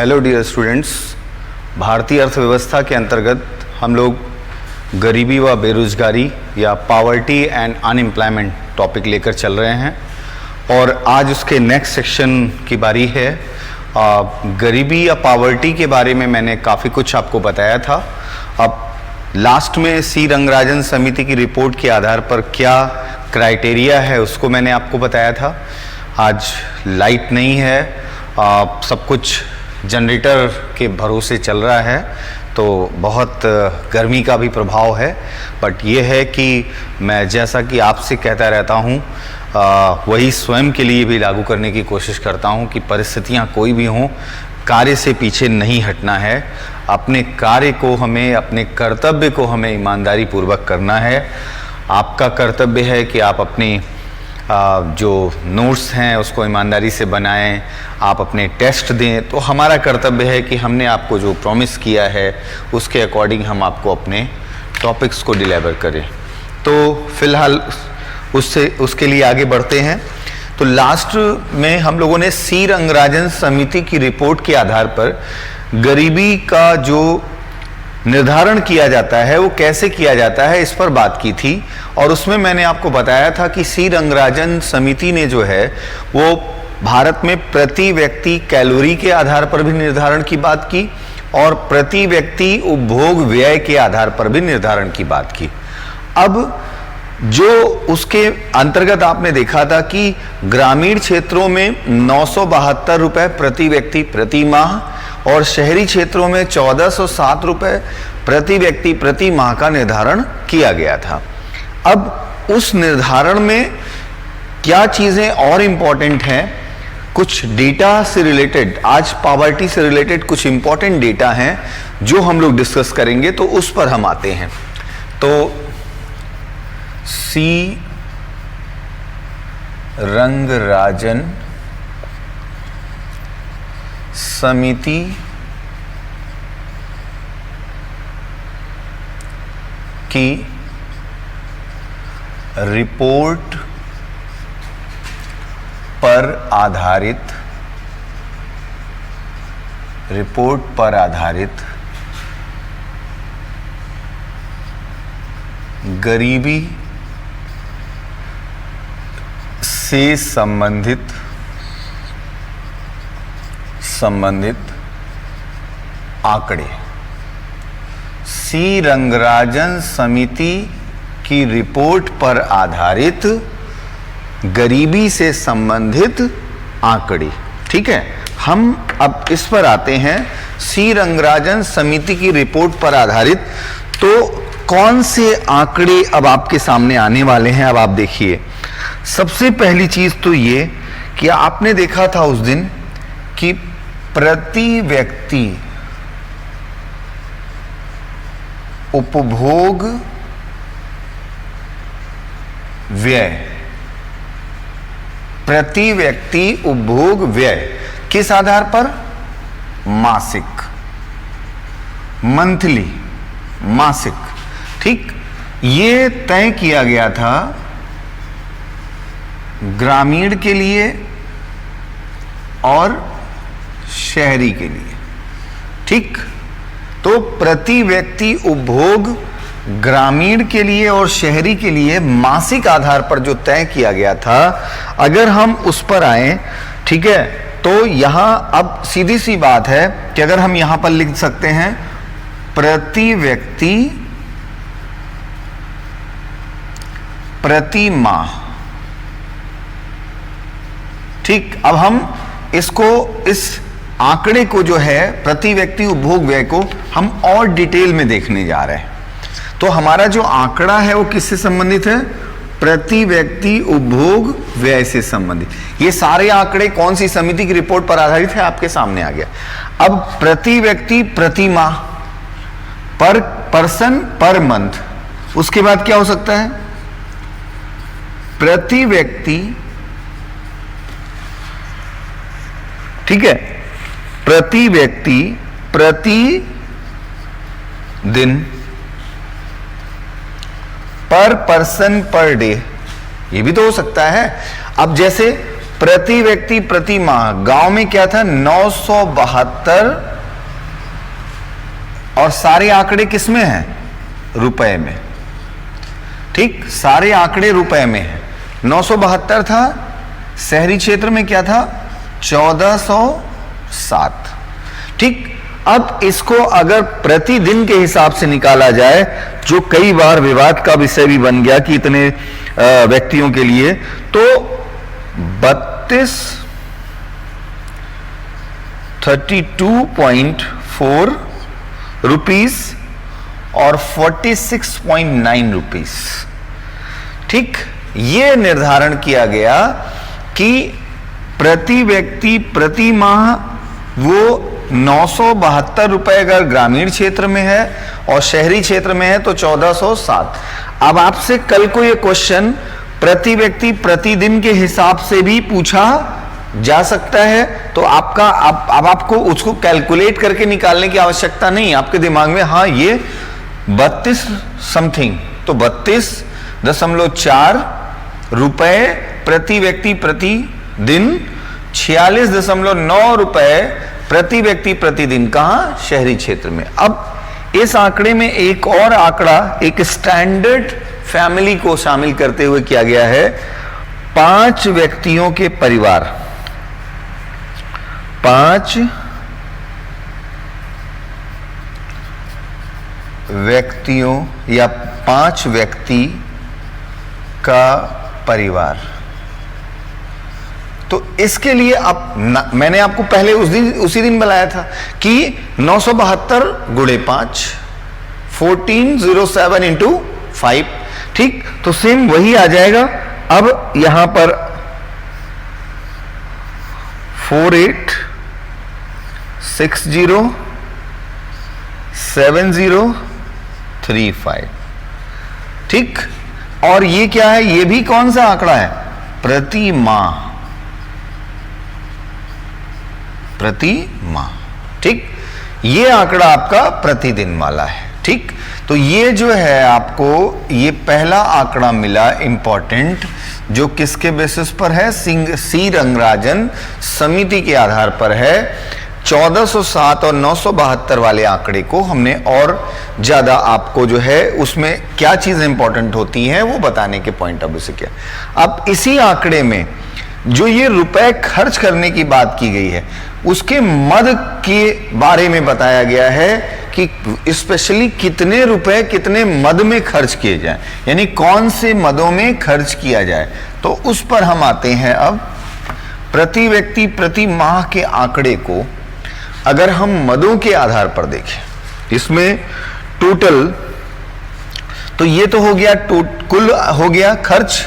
Hello dear students, भारतीय अर्थव्यवस्था के अंतर्गत हम लोग गरीबी व बेरोजगारी या पॉवर्टी एंड अनएम्प्लॉयमेंट टॉपिक लेकर चल रहे हैं और आज उसके नेक्स्ट सेक्शन की बारी है। गरीबी या पॉवर्टी के बारे में मैंने काफ़ी कुछ आपको बताया था। अब लास्ट में सी रंगराजन समिति की रिपोर्ट के आधार पर क्या क्राइटेरिया है उसको मैंने आपको बताया था। आज लाइट नहीं है, सब कुछ जनरेटर के भरोसे चल रहा है, तो बहुत गर्मी का भी प्रभाव है। बट ये है कि मैं जैसा कि आपसे कहता रहता हूँ वही स्वयं के लिए भी लागू करने की कोशिश करता हूँ कि परिस्थितियाँ कोई भी हों, कार्य से पीछे नहीं हटना है। अपने कार्य को हमें, अपने कर्तव्य को हमें ईमानदारी पूर्वक करना है। आपका कर्तव्य है कि आप अपने जो नोट्स हैं उसको ईमानदारी से बनाएं, आप अपने टेस्ट दें। तो हमारा कर्तव्य है कि हमने आपको जो प्रॉमिस किया है उसके अकॉर्डिंग हम आपको अपने टॉपिक्स को डिलीवर करें। तो फिलहाल उसके लिए आगे बढ़ते हैं। तो लास्ट में हम लोगों ने सी रंगराजन समिति की रिपोर्ट के आधार पर गरीबी का जो निर्धारण किया जाता है वो कैसे किया जाता है इस पर बात की थी। और उसमें मैंने आपको बताया था कि सी रंगराजन समिति ने जो है वो भारत में प्रति व्यक्ति कैलोरी के आधार पर भी निर्धारण की बात की और प्रति व्यक्ति उपभोग व्यय के आधार पर भी निर्धारण की बात की। अब जो उसके अंतर्गत आपने देखा था कि ग्रामीण क्षेत्रों में 972 रुपए प्रति व्यक्ति प्रति माह और शहरी क्षेत्रों में 1407 रुपए प्रति व्यक्ति प्रति माह का निर्धारण किया गया था। अब उस निर्धारण में क्या चीजें और इंपॉर्टेंट हैं, कुछ डेटा से रिलेटेड, आज पॉवर्टी से रिलेटेड कुछ इंपॉर्टेंट डेटा हैं जो हम लोग डिस्कस करेंगे, तो उस पर हम आते हैं। तो सी रंगराजन समिति की रिपोर्ट पर आधारित गरीबी से संबंधित आंकड़े। सी रंगराजन समिति की रिपोर्ट पर आधारित गरीबी से संबंधित आंकड़े। ठीक है, हम अब इस पर आते हैं। सी रंगराजन समिति की रिपोर्ट पर आधारित तो कौन से आंकड़े अब आपके सामने आने वाले हैं। अब आप देखिए, सबसे पहली चीज तो ये कि आपने देखा था उस दिन कि प्रति व्यक्ति उपभोग व्यय, प्रति व्यक्ति उपभोग व्यय किस आधार पर? मासिक, मंथली, मासिक। ठीक, ये तय किया गया था ग्रामीण के लिए और शहरी के लिए। ठीक, तो प्रति व्यक्ति उपभोग ग्रामीण के लिए और शहरी के लिए मासिक आधार पर जो तय किया गया था, अगर हम उस पर आए, ठीक है, तो यहां अब सीधी सी बात है कि अगर हम यहां पर लिख सकते हैं प्रति व्यक्ति प्रति माह। ठीक, अब हम इसको, इस आंकड़े को जो है प्रति व्यक्ति उपभोग व्यय को हम और डिटेल में देखने जा रहे हैं। तो हमारा जो आंकड़ा है वो किससे संबंधित है? प्रति व्यक्ति उपभोग व्यय से संबंधित। ये सारे आंकड़े कौन सी समिति की रिपोर्ट पर आधारित है, आपके सामने आ गया। अब प्रति व्यक्ति प्रति माह, पर पर्सन पर मंथ, उसके बाद क्या हो सकता है? प्रति व्यक्ति, ठीक है, प्रति व्यक्ति प्रति दिन, पर पर्सन पर डे, ये भी तो हो सकता है। अब जैसे प्रति व्यक्ति प्रति माह, गांव में क्या था 972, और सारे आंकड़े किसमें हैं? रुपए में। ठीक, सारे आंकड़े रुपए में हैं। 972 था, शहरी क्षेत्र में क्या था? 1407। ठीक, अब इसको अगर प्रतिदिन के हिसाब से निकाला जाए, जो कई बार विवाद का विषय भी बन गया कि इतने व्यक्तियों के लिए, तो 32.4 रुपीस और 46.9 रुपीस। ठीक, ये निर्धारण किया गया कि प्रति व्यक्ति प्रति माह वो 972 रुपए अगर ग्रामीण क्षेत्र में है और शहरी क्षेत्र में है तो 1407। अब आपसे कल को ये क्वेश्चन प्रति व्यक्ति प्रतिदिन के हिसाब से भी पूछा जा सकता है, तो आपका अब आपको उसको कैलकुलेट करके निकालने की आवश्यकता नहीं, आपके दिमाग में हाँ ये 32 समथिंग, तो 32.4 रुपए प्रति व्यक्ति प्रति दिन, 46.9 रुपए प्रति व्यक्ति प्रतिदिन, कहां? शहरी क्षेत्र में। अब इस आंकड़े में एक और आंकड़ा, एक स्टैंडर्ड फैमिली को शामिल करते हुए किया गया है। 5 व्यक्तियों के परिवार, 5 व्यक्तियों या 5 व्यक्ति का परिवार, तो इसके लिए अब मैंने आपको पहले उसी दिन बताया था कि 972 गुणे 5, 1407 इंटू 5। ठीक, तो सेम वही आ जाएगा। अब यहां पर 48607035। ठीक, और ये क्या है? ये भी कौन सा आंकड़ा है? प्रति माह, प्रति माह। ठीक, ये आंकड़ा आपका प्रतिदिन वाला है। ठीक, तो ये जो है आपको ये पहला आंकड़ा मिला इंपॉर्टेंट, जो किसके बेसिस पर है? सी रंगराजन समिति के आधार पर है। 1407 और 972 वाले आंकड़े को हमने और ज्यादा आपको जो है उसमें क्या चीजें इंपॉर्टेंट होती हैं वो बताने के पॉइंट ऑफ व्यू से किया। अब इसी आंकड़े में जो ये रुपए खर्च करने की बात की गई है, उसके मद के बारे में बताया गया है कि स्पेशली कितने रुपए कितने मद में खर्च किए जाए, यानी कौन से मदों में खर्च किया जाए। तो उस पर हम आते हैं। अब प्रति व्यक्ति प्रति माह के आंकड़े को अगर हम मदों के आधार पर देखें, इसमें टोटल, तो ये तो हो गया कुल हो गया खर्च।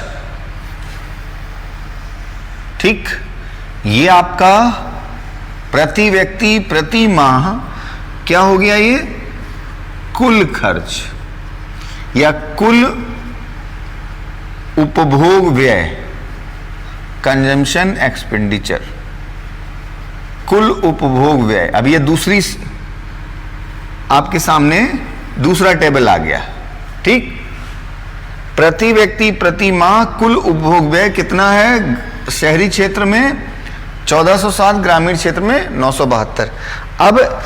ठीक, ये आपका प्रति व्यक्ति प्रति माह क्या हो गया? ये कुल खर्च या कुल उपभोग व्यय, कंजम्पशन एक्सपेंडिचर, कुल उपभोग व्यय। अब ये दूसरी आपके सामने दूसरा टेबल आ गया। ठीक, प्रति व्यक्ति प्रति माह कुल उपभोग व्यय कितना है? शहरी क्षेत्र में 1407, ग्रामीण क्षेत्र में 972। अब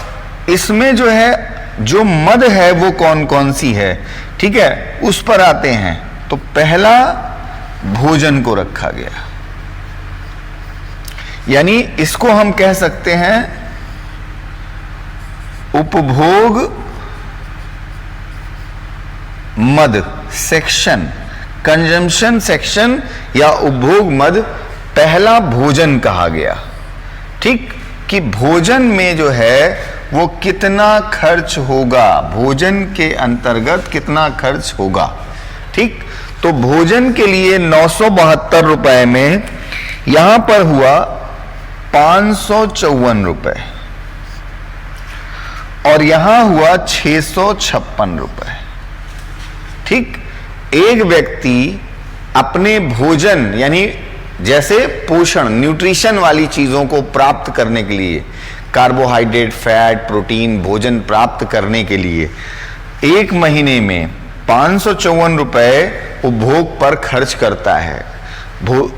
इसमें जो है जो मद है वो कौन कौन सी है? ठीक है, उस पर आते हैं। तो पहला भोजन को रखा गया, यानी इसको हम कह सकते हैं उपभोग मद सेक्शन, कंजम्पशन सेक्शन या उपभोग मद। पहला भोजन कहा गया। ठीक, कि भोजन में जो है वो कितना खर्च होगा, भोजन के अंतर्गत कितना खर्च होगा। ठीक, तो भोजन के लिए 972 रुपए में यहां पर हुआ 554 रुपए और यहां हुआ 656 रुपए। ठीक, एक व्यक्ति अपने भोजन यानी जैसे पोषण न्यूट्रिशन वाली चीजों को प्राप्त करने के लिए, कार्बोहाइड्रेट, फैट, प्रोटीन, भोजन प्राप्त करने के लिए एक महीने में 554 रुपए उपभोग पर खर्च करता है।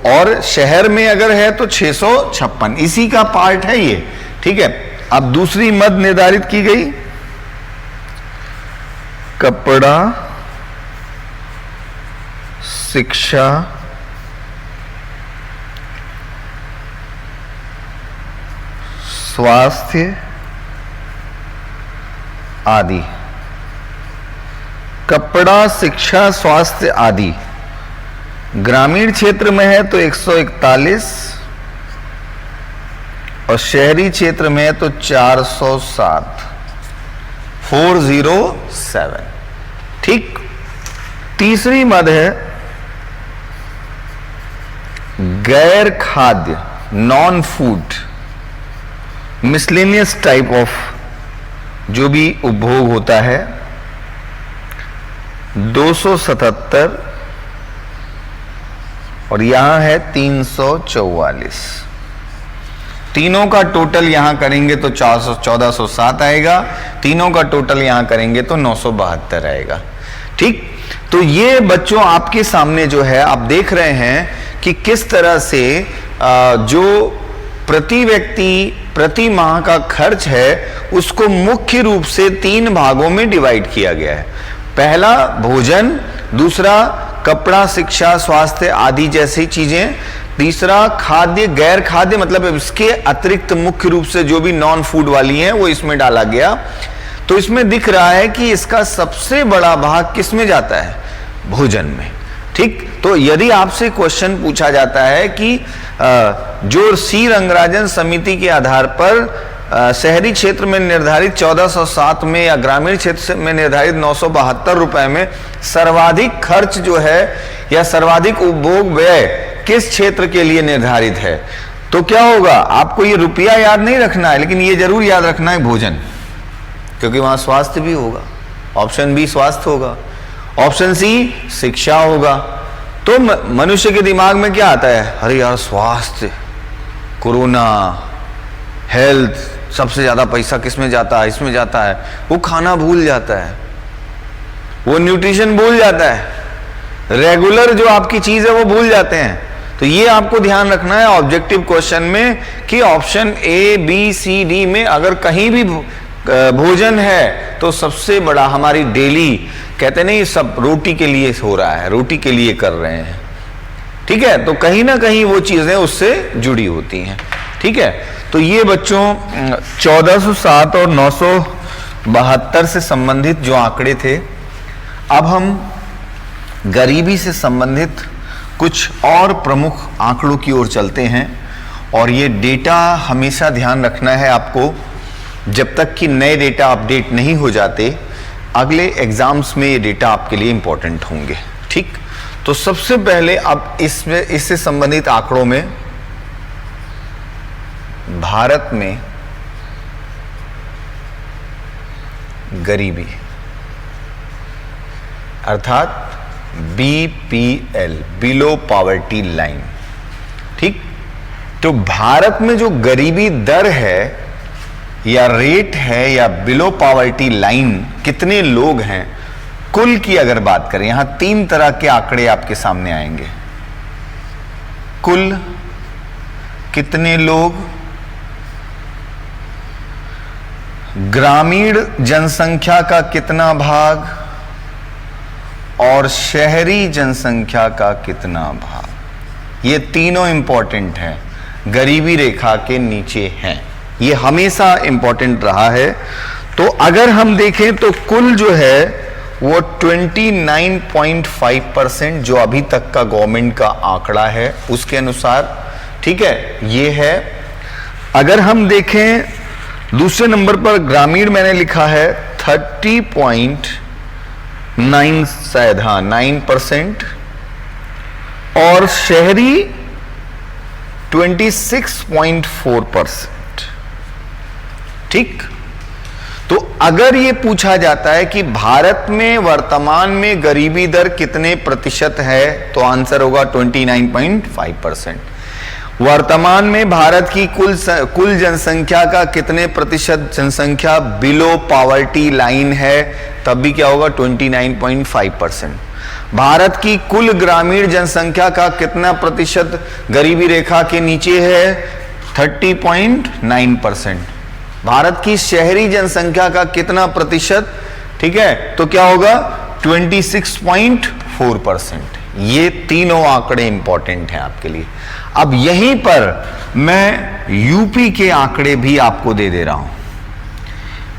और शहर में अगर है तो 656, इसी का पार्ट है ये। ठीक है, अब दूसरी मद निर्धारित की गई, कपड़ा, शिक्षा, स्वास्थ्य आदि। कपड़ा, शिक्षा, स्वास्थ्य आदि ग्रामीण क्षेत्र में है तो 141 और शहरी क्षेत्र में है तो 407, 407। ठीक, तीसरी मद है गैर खाद्य, non food, miscellaneous type of जो भी उपभोग होता है, 277 और यहां है 344। तीनों का टोटल यहां करेंगे तो 1407 आएगा, तीनों का टोटल यहां करेंगे तो 972 आएगा। ठीक, तो ये बच्चों आपके सामने जो है आप देख रहे हैं कि किस तरह से जो प्रति व्यक्ति प्रति माह का खर्च है उसको मुख्य रूप से 3 भागों में डिवाइड किया गया है। पहला भोजन, दूसरा कपड़ा, शिक्षा, स्वास्थ्य आदि जैसी चीजें, तीसरा खाद्य, गैर खाद्य मतलब इसके अतिरिक्त मुख्य रूप से जो भी नॉन फूड वाली हैं वो इसमें डाला गया। तो इसमें दिख रहा है कि इसका सबसे बड़ा भाग किस में जाता है? भोजन में। ठीक, तो यदि आपसे क्वेश्चन पूछा जाता है कि जो सी रंगराजन समिति के आधार पर शहरी क्षेत्र में निर्धारित 1407 में या ग्रामीण क्षेत्र में निर्धारित 972 रुपए में सर्वाधिक खर्च जो है या सर्वाधिक उपभोग व्यय किस क्षेत्र के लिए निर्धारित है, तो क्या होगा? आपको ये रुपया याद नहीं रखना है, लेकिन ये जरूर याद रखना है भोजन, क्योंकि वहां स्वास्थ्य भी होगा। ऑप्शन बी स्वास्थ्य होगा, ऑप्शन सी शिक्षा होगा। तो मनुष्य के दिमाग में क्या आता है? अरे यार स्वास्थ्य, कोरोना, हेल्थ, सबसे ज्यादा पैसा किसमें जाता है? इसमें जाता है। वो खाना भूल जाता है, वो न्यूट्रिशन भूल जाता है, रेगुलर जो आपकी चीज है वो भूल जाते हैं। तो ये आपको ध्यान रखना है ऑब्जेक्टिव क्वेश्चन में कि option A, B, C, D में अगर कहीं भी भोजन है तो सबसे बड़ा हमारी डेली, कहते नहीं सब रोटी के लिए हो रहा है, रोटी के लिए कर रहे हैं। ठीक है, तो कहीं ना कहीं वो चीजें उससे जुड़ी होती हैं। ठीक है, तो ये बच्चों 1407 और 972 से संबंधित जो आंकड़े थे। अब हम गरीबी से संबंधित कुछ और प्रमुख आंकड़ों की ओर चलते हैं। और ये डेटा हमेशा ध्यान रखना है आपको, जब तक कि नए डेटा अपडेट नहीं हो जाते अगले एग्जाम्स में ये डेटा आपके लिए इंपॉर्टेंट होंगे। ठीक, तो सबसे पहले अब इससे संबंधित आंकड़ों में भारत में गरीबी अर्थात BPL, बिलो पॉवर्टी लाइन। ठीक, तो भारत में जो गरीबी दर है या रेट है या बिलो पॉवर्टी लाइन, कितने लोग हैं कुल की अगर बात करें, यहां 3 तरह के आंकड़े आपके सामने आएंगे। कुल कितने लोग, ग्रामीण जनसंख्या का कितना भाग और शहरी जनसंख्या का कितना भाग। ये तीनों इंपॉर्टेंट हैं, गरीबी रेखा के नीचे हैं, ये हमेशा इंपॉर्टेंट रहा है। तो अगर हम देखें तो कुल जो है वो 29.5% जो अभी तक का गवर्नमेंट का आंकड़ा है उसके अनुसार। ठीक है, ये है। अगर हम देखें दूसरे नंबर पर ग्रामीण मैंने लिखा है 30.9 शायद, हाँ 9%, और शहरी 26.4%। ठीक, तो अगर ये पूछा जाता है कि भारत में वर्तमान में गरीबी दर कितने प्रतिशत है, तो आंसर होगा 29.5%। वर्तमान में भारत की कुल जनसंख्या का कितने प्रतिशत जनसंख्या बिलो पॉवर्टी लाइन है, तब भी क्या होगा 29.5%। भारत की कुल ग्रामीण जनसंख्या का कितना प्रतिशत गरीबी रेखा के नीचे है? 30.9%। भारत की शहरी जनसंख्या का कितना प्रतिशत? ठीक है, तो क्या होगा? 26.4%। ये तीनों आंकड़े इंपॉर्टेंट हैं आपके लिए। अब यहीं पर मैं यूपी के आंकड़े भी आपको दे दे रहा हूं।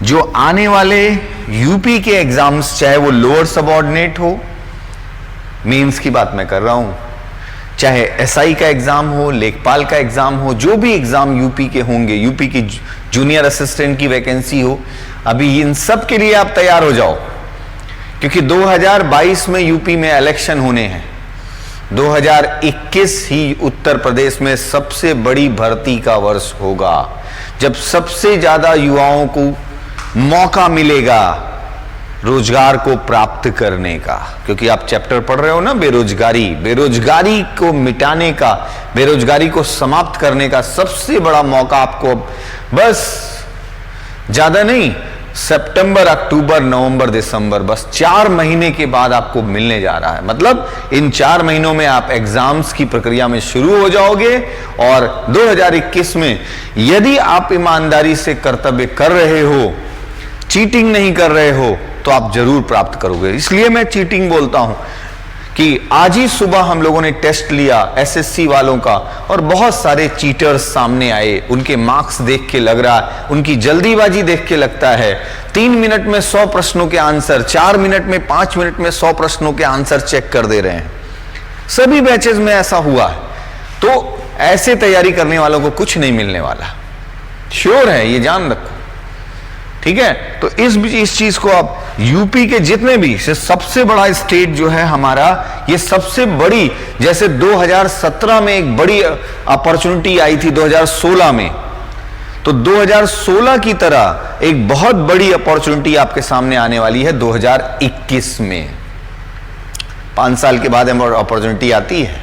जो आने वाले यूपी के एग्जाम्स, चाहे वो लोअर सबऑर्डिनेट हो, मेंस की बात मैं कर रहा हूं, चाहे एसआई का एग्जाम हो, लेखपाल का एग्जाम हो, जो भी एग्जाम यूपी के होंगे, यूपी की जूनियर असिस्टेंट की वैकेंसी हो, अभी इन सब के लिए आप तैयार हो जाओ, क्योंकि 2022 में यूपी में इलेक्शन होने हैं। 2021 ही उत्तर प्रदेश में सबसे बड़ी भर्ती का वर्ष होगा, जब सबसे ज्यादा युवाओं को मौका मिलेगा रोजगार को प्राप्त करने का। क्योंकि आप चैप्टर पढ़ रहे हो ना, बेरोजगारी, बेरोजगारी को मिटाने का, बेरोजगारी को समाप्त करने का सबसे बड़ा मौका आपको बस ज्यादा नहीं, सितंबर, अक्टूबर, नवंबर, दिसंबर, बस 4 महीने के बाद आपको मिलने जा रहा है। मतलब इन 4 महीनों में आप एग्जाम्स की प्रक्रिया में शुरू हो जाओगे और 2021 में यदि आप ईमानदारी से कर्तव्य कर रहे हो, चीटिंग नहीं कर रहे हो, तो आप जरूर प्राप्त करोगे। इसलिए मैं चीटिंग बोलता हूं कि आज ही सुबह हम लोगों ने टेस्ट लिया एसएससी वालों का और बहुत सारे चीटर्स सामने आए। उनके मार्क्स देख के लग रहा है, उनकी जल्दीबाजी देख के लगता है 3 मिनट में 100 प्रश्नों के आंसर, 4 मिनट में, 5 मिनट में 100 प्रश्नों के आंसर चेक कर दे रहे हैं। सभी बैचेस में ऐसा हुआ है। तो ऐसे तैयारी करने वालों को कुछ नहीं मिलने वाला, श्योर है, ये जान रखो। ठीक है, तो इस चीज को आप यूपी के जितने भी, सबसे बड़ा स्टेट जो है हमारा, ये सबसे बड़ी, जैसे 2017 में एक बड़ी अपॉर्चुनिटी आई थी 2016 में, तो 2016 की तरह एक बहुत बड़ी अपॉर्चुनिटी आपके सामने आने वाली है 2021 में। 5 साल के बाद अपॉर्चुनिटी आती है,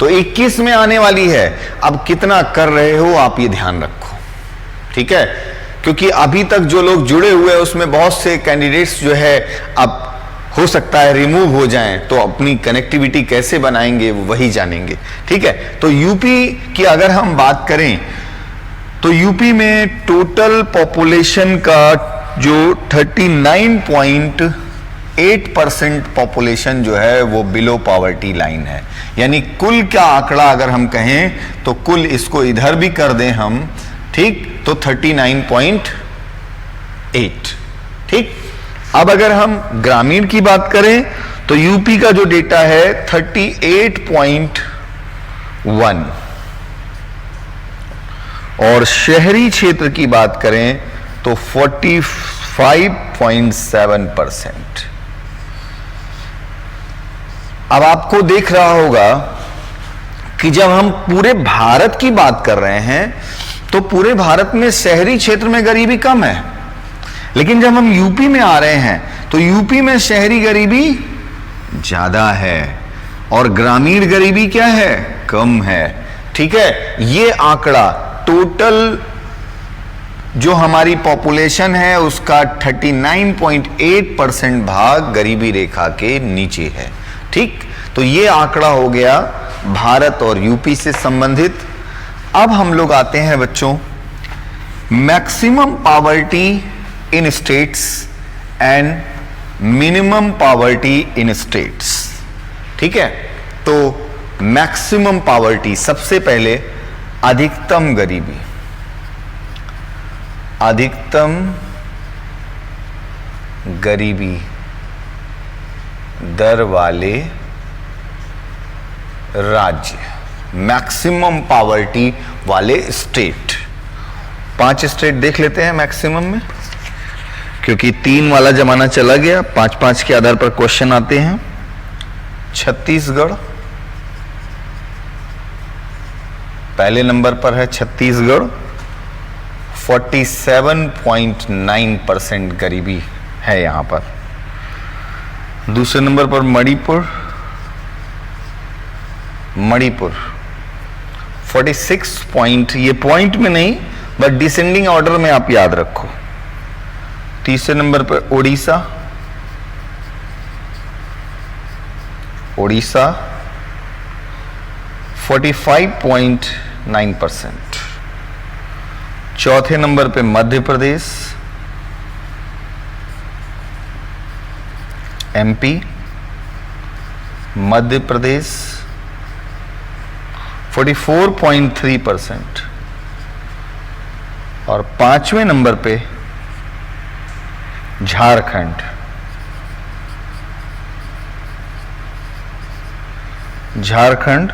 तो 21 में आने वाली है। अब कितना कर रहे हो आप, ये ध्यान रखो। ठीक है, क्योंकि अभी तक जो लोग जुड़े हुए हैं उसमें बहुत से कैंडिडेट्स जो है अब हो सकता है रिमूव हो जाएं, तो अपनी कनेक्टिविटी कैसे बनाएंगे वो वही जानेंगे। ठीक है, तो यूपी की अगर हम बात करें तो यूपी में टोटल पॉपुलेशन का जो 39.8% पॉपुलेशन जो है वो बिलो पॉवर्टी लाइन है। यानी कुल का आंकड़ा अगर हम कहें तो कुल इसको इधर भी कर दें हम, ठीक, तो 39.8। ठीक, अब अगर हम ग्रामीण की बात करें तो यूपी का जो डेटा है 38.1, और शहरी क्षेत्र की बात करें तो 45.7%। अब आपको देख रहा होगा कि जब हम पूरे भारत की बात कर रहे हैं तो पूरे भारत में शहरी क्षेत्र में गरीबी कम है, लेकिन जब हम यूपी में आ रहे हैं तो यूपी में शहरी गरीबी ज्यादा है और ग्रामीण गरीबी क्या है, कम है। ठीक है, ये आंकड़ा टोटल जो हमारी पॉपुलेशन है उसका 39.8% भाग गरीबी रेखा के नीचे है। ठीक, तो ये आंकड़ा हो गया भारत और यूपी से संबंधित। अब हम लोग आते हैं बच्चों maximum poverty in states and minimum poverty in states. ठीक है, तो मैक्सिमम पॉवर्टी, सबसे पहले अधिकतम गरीबी, अधिकतम गरीबी दर वाले राज्य, मैक्सिमम पॉवर्टी वाले स्टेट। 5 स्टेट देख लेते हैं मैक्सिमम में, क्योंकि 3 वाला जमाना चला गया, 5-5 के आधार पर क्वेश्चन आते हैं। छत्तीसगढ़ पहले नंबर पर है, छत्तीसगढ़ 47.9% गरीबी है यहां पर। दूसरे नंबर पर मणिपुर, मणिपुर 46 ये पॉइंट में नहीं बट डिसेंडिंग ऑर्डर में आप याद रखो। तीसरे नंबर पर उड़ीसा, उड़ीसा 45.9%। चौथे नंबर पे मध्य प्रदेश, एमपी, मध्य प्रदेश 44.3%। और पांचवें नंबर पे झारखंड, झारखंड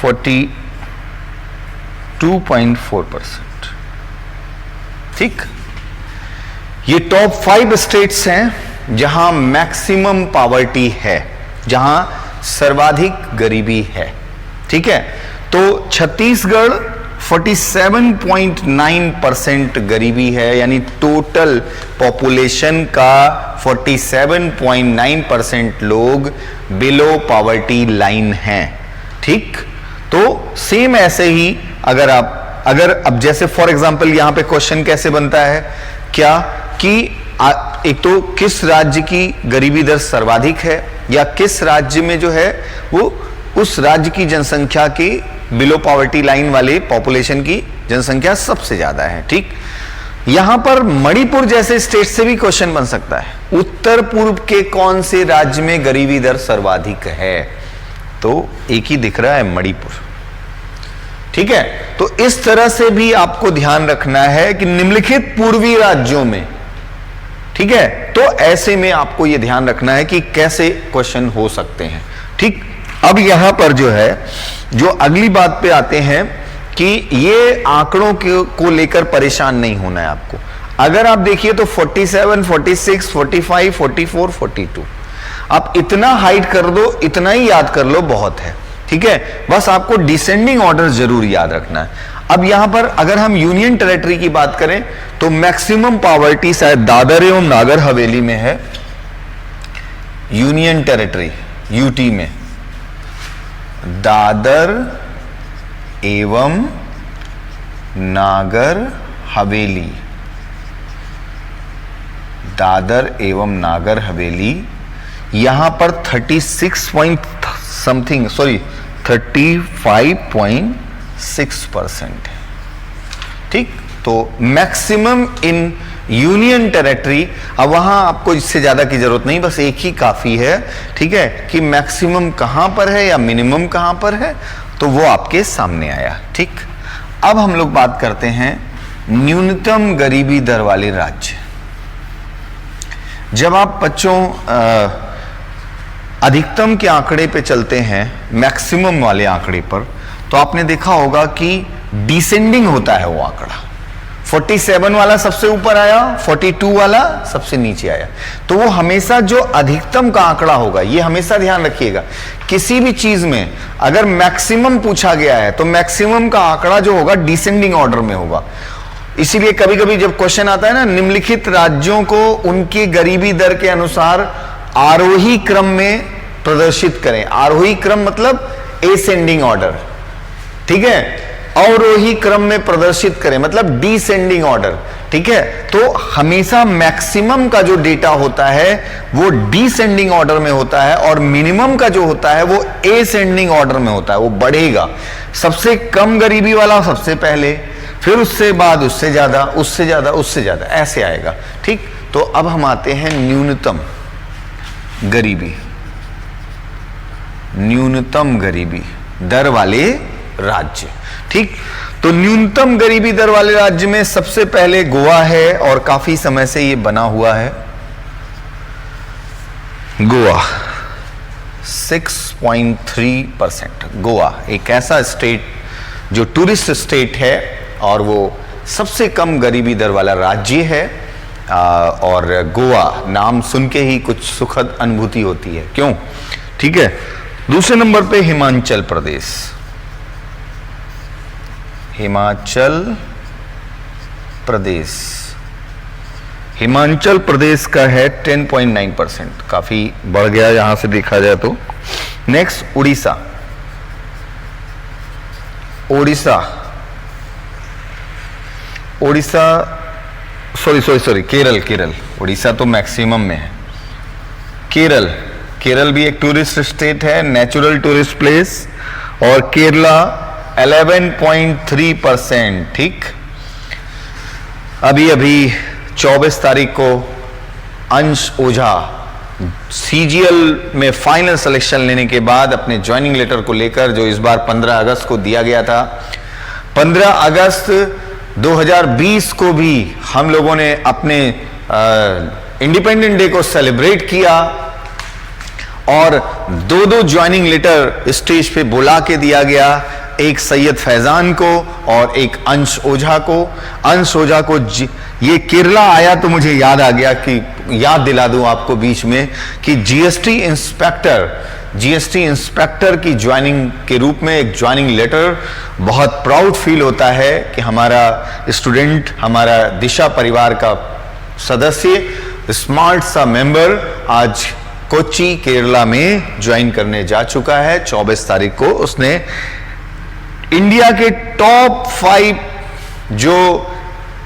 42.4%। ठीक, ये टॉप 5 स्टेट्स हैं जहां मैक्सिमम पॉवर्टी है, जहां सर्वाधिक गरीबी है। ठीक है, तो छत्तीसगढ़ 47.9% गरीबी है, यानी टोटल पॉपुलेशन का 47.9% लोग बिलो पॉवर्टी लाइन हैं। ठीक, तो सेम ऐसे ही अगर अब जैसे फॉर एग्जांपल यहां पे क्वेश्चन कैसे बनता है क्या कि एक तो किस राज्य की गरीबी दर सर्वाधिक है, या किस राज्य में जो है वो उस राज्य की जनसंख्या की बिलो पॉवर्टी लाइन वाले पॉपुलेशन की जनसंख्या सबसे ज्यादा है। ठीक, यहां पर मणिपुर जैसे स्टेट से भी क्वेश्चन बन सकता है, उत्तर पूर्व के कौन से राज्य में गरीबी दर सर्वाधिक है, तो एक ही दिख रहा है, मणिपुर। ठीक है, तो इस तरह से भी आपको ध्यान रखना है कि निम्नलिखित पूर्वी राज्यों में, ठीक है, तो ऐसे में आपको यह ध्यान रखना है कि कैसे क्वेश्चन हो सकते हैं। ठीक, अब यहां पर जो है, जो अगली बात पे आते हैं कि ये आंकड़ों को लेकर परेशान नहीं होना है आपको। अगर आप देखिए तो 47, 46, 45, 44, 42, आप इतना हाइड कर दो, इतना ही याद कर लो, बहुत है। ठीक है, बस आपको डिसेंडिंग ऑर्डर जरूर याद रखना है। अब यहां पर अगर हम यूनियन टेरिटरी की बात करें तो मैक्सिमम पॉवर्टी शायद दादर एवं नागर हवेली में है, यूनियन टेरिटरी यूटी में दादर एवं नागर हवेली, दादर एवं नागर हवेली, यहां पर 35.6% है। ठीक, तो मैक्सिमम इन यूनियन टेरिटरी, अब वहां आपको इससे ज्यादा की जरूरत नहीं, बस एक ही काफी है। ठीक है, कि मैक्सिमम कहां पर है या मिनिमम कहां पर है, तो वो आपके सामने आया। ठीक, अब हम लोग बात करते हैं न्यूनतम गरीबी दर वाले राज्य। जब आप बच्चों अधिकतम के आंकड़े पे चलते हैं, मैक्सिमम वाले आंकड़े पर, तो आपने देखा होगा कि डिसेंडिंग होता है वो आंकड़ा। 47 वाला सबसे ऊपर आया, 42 वाला सबसे नीचे आया। तो वो हमेशा जो अधिकतम का आंकड़ा होगा, ये हमेशा ध्यान रखिएगा, किसी भी चीज में अगर मैक्सिमम पूछा गया है तो मैक्सिमम का आंकड़ा जो होगा डिसेंडिंग ऑर्डर में होगा। इसीलिए कभी कभी जब क्वेश्चन आता है ना, निम्नलिखित राज्यों को उनकी गरीबी दर के अनुसार आरोही क्रम में प्रदर्शित करें। आरोही क्रम मतलब एसेंडिंग ऑर्डर, ठीक है, अवरोही क्रम में प्रदर्शित करें मतलब डिसेंडिंग ऑर्डर। ठीक है, तो हमेशा मैक्सिमम का जो डेटा होता है वो डिसेंडिंग ऑर्डर में होता है, और मिनिमम का जो होता है वो एसेंडिंग ऑर्डर में होता है, वो बढ़ेगा। सबसे कम गरीबी वाला सबसे पहले, फिर उससे बाद उससे ज्यादा, उससे ज्यादा, उससे ज्यादा, ऐसे आएगा। ठीक, तो अब हम आते हैं न्यूनतम गरीबी, न्यूनतम गरीबी दर वाले राज्य। ठीक, तो न्यूनतम गरीबी दर वाले राज्य में सबसे पहले गोवा है, और काफी समय से ये बना हुआ है। गोवा 6.3%। गोवा एक ऐसा स्टेट जो टूरिस्ट स्टेट है, और वो सबसे कम गरीबी दर वाला राज्य है। और गोवा नाम सुन के ही कुछ सुखद अनुभूति होती है, क्यों? ठीक है, दूसरे नंबर पे हिमाचल प्रदेश, हिमाचल प्रदेश, हिमाचल प्रदेश का है 10.9%, काफी बढ़ गया यहां से देखा जाए तो। नेक्स्ट उड़ीसा, ओडिशा, ओडिशा सॉरी केरल, केरल, उड़ीसा तो मैक्सिमम में है। केरल केरल भी एक टूरिस्ट स्टेट है, नेचुरल टूरिस्ट प्लेस। और केरला 11.3%। ठीक, अभी 24 तारीख को अंश ओझा सीजीएल में फाइनल सिलेक्शन लेने के बाद अपने ज्वाइनिंग लेटर को लेकर, जो इस बार 15 अगस्त को दिया गया था, 15 अगस्त 2020 को भी हम लोगों ने अपने इंडिपेंडेंट डे को सेलिब्रेट किया और दो ज्वाइनिंग लेटर स्टेज पे बुला के दिया गया, एक सैयद फैजान को और एक अंश ओझा को। अंश ओझा को ये केरला आया तो मुझे याद आ गया कि याद दिला दूं आपको बीच में कि जीएसटी इंस्पेक्टर की ज्वाइनिंग के रूप में एक ज्वाइनिंग लेटर, बहुत प्राउड फील होता है कि हमारा स्टूडेंट, हमारा दिशा परिवार का सदस्य, स्मार्ट सा मेंबर आज कोच्चि केरला में ज्वाइन करने जा चुका है। 24 तारीख को उसने इंडिया के टॉप 5 जो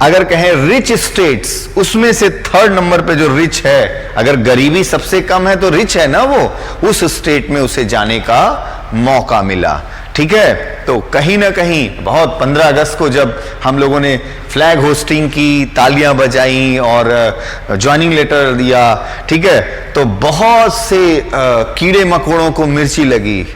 अगर कहें रिच स्टेट्स, उसमें से 3rd नंबर पे जो रिच है, अगर गरीबी सबसे कम है तो रिच है ना वो, उस स्टेट में उसे जाने का मौका मिला। ठीक है, तो कहीं ना कहीं बहुत 15 अगस्त को जब हम लोगों ने फ्लैग होस्टिंग की, तालियां बजाई और ज्वाइनिंग लेटर दिया, ठीक है, तो बहुत से कीड़े मकोड़ों को मिर्ची लगी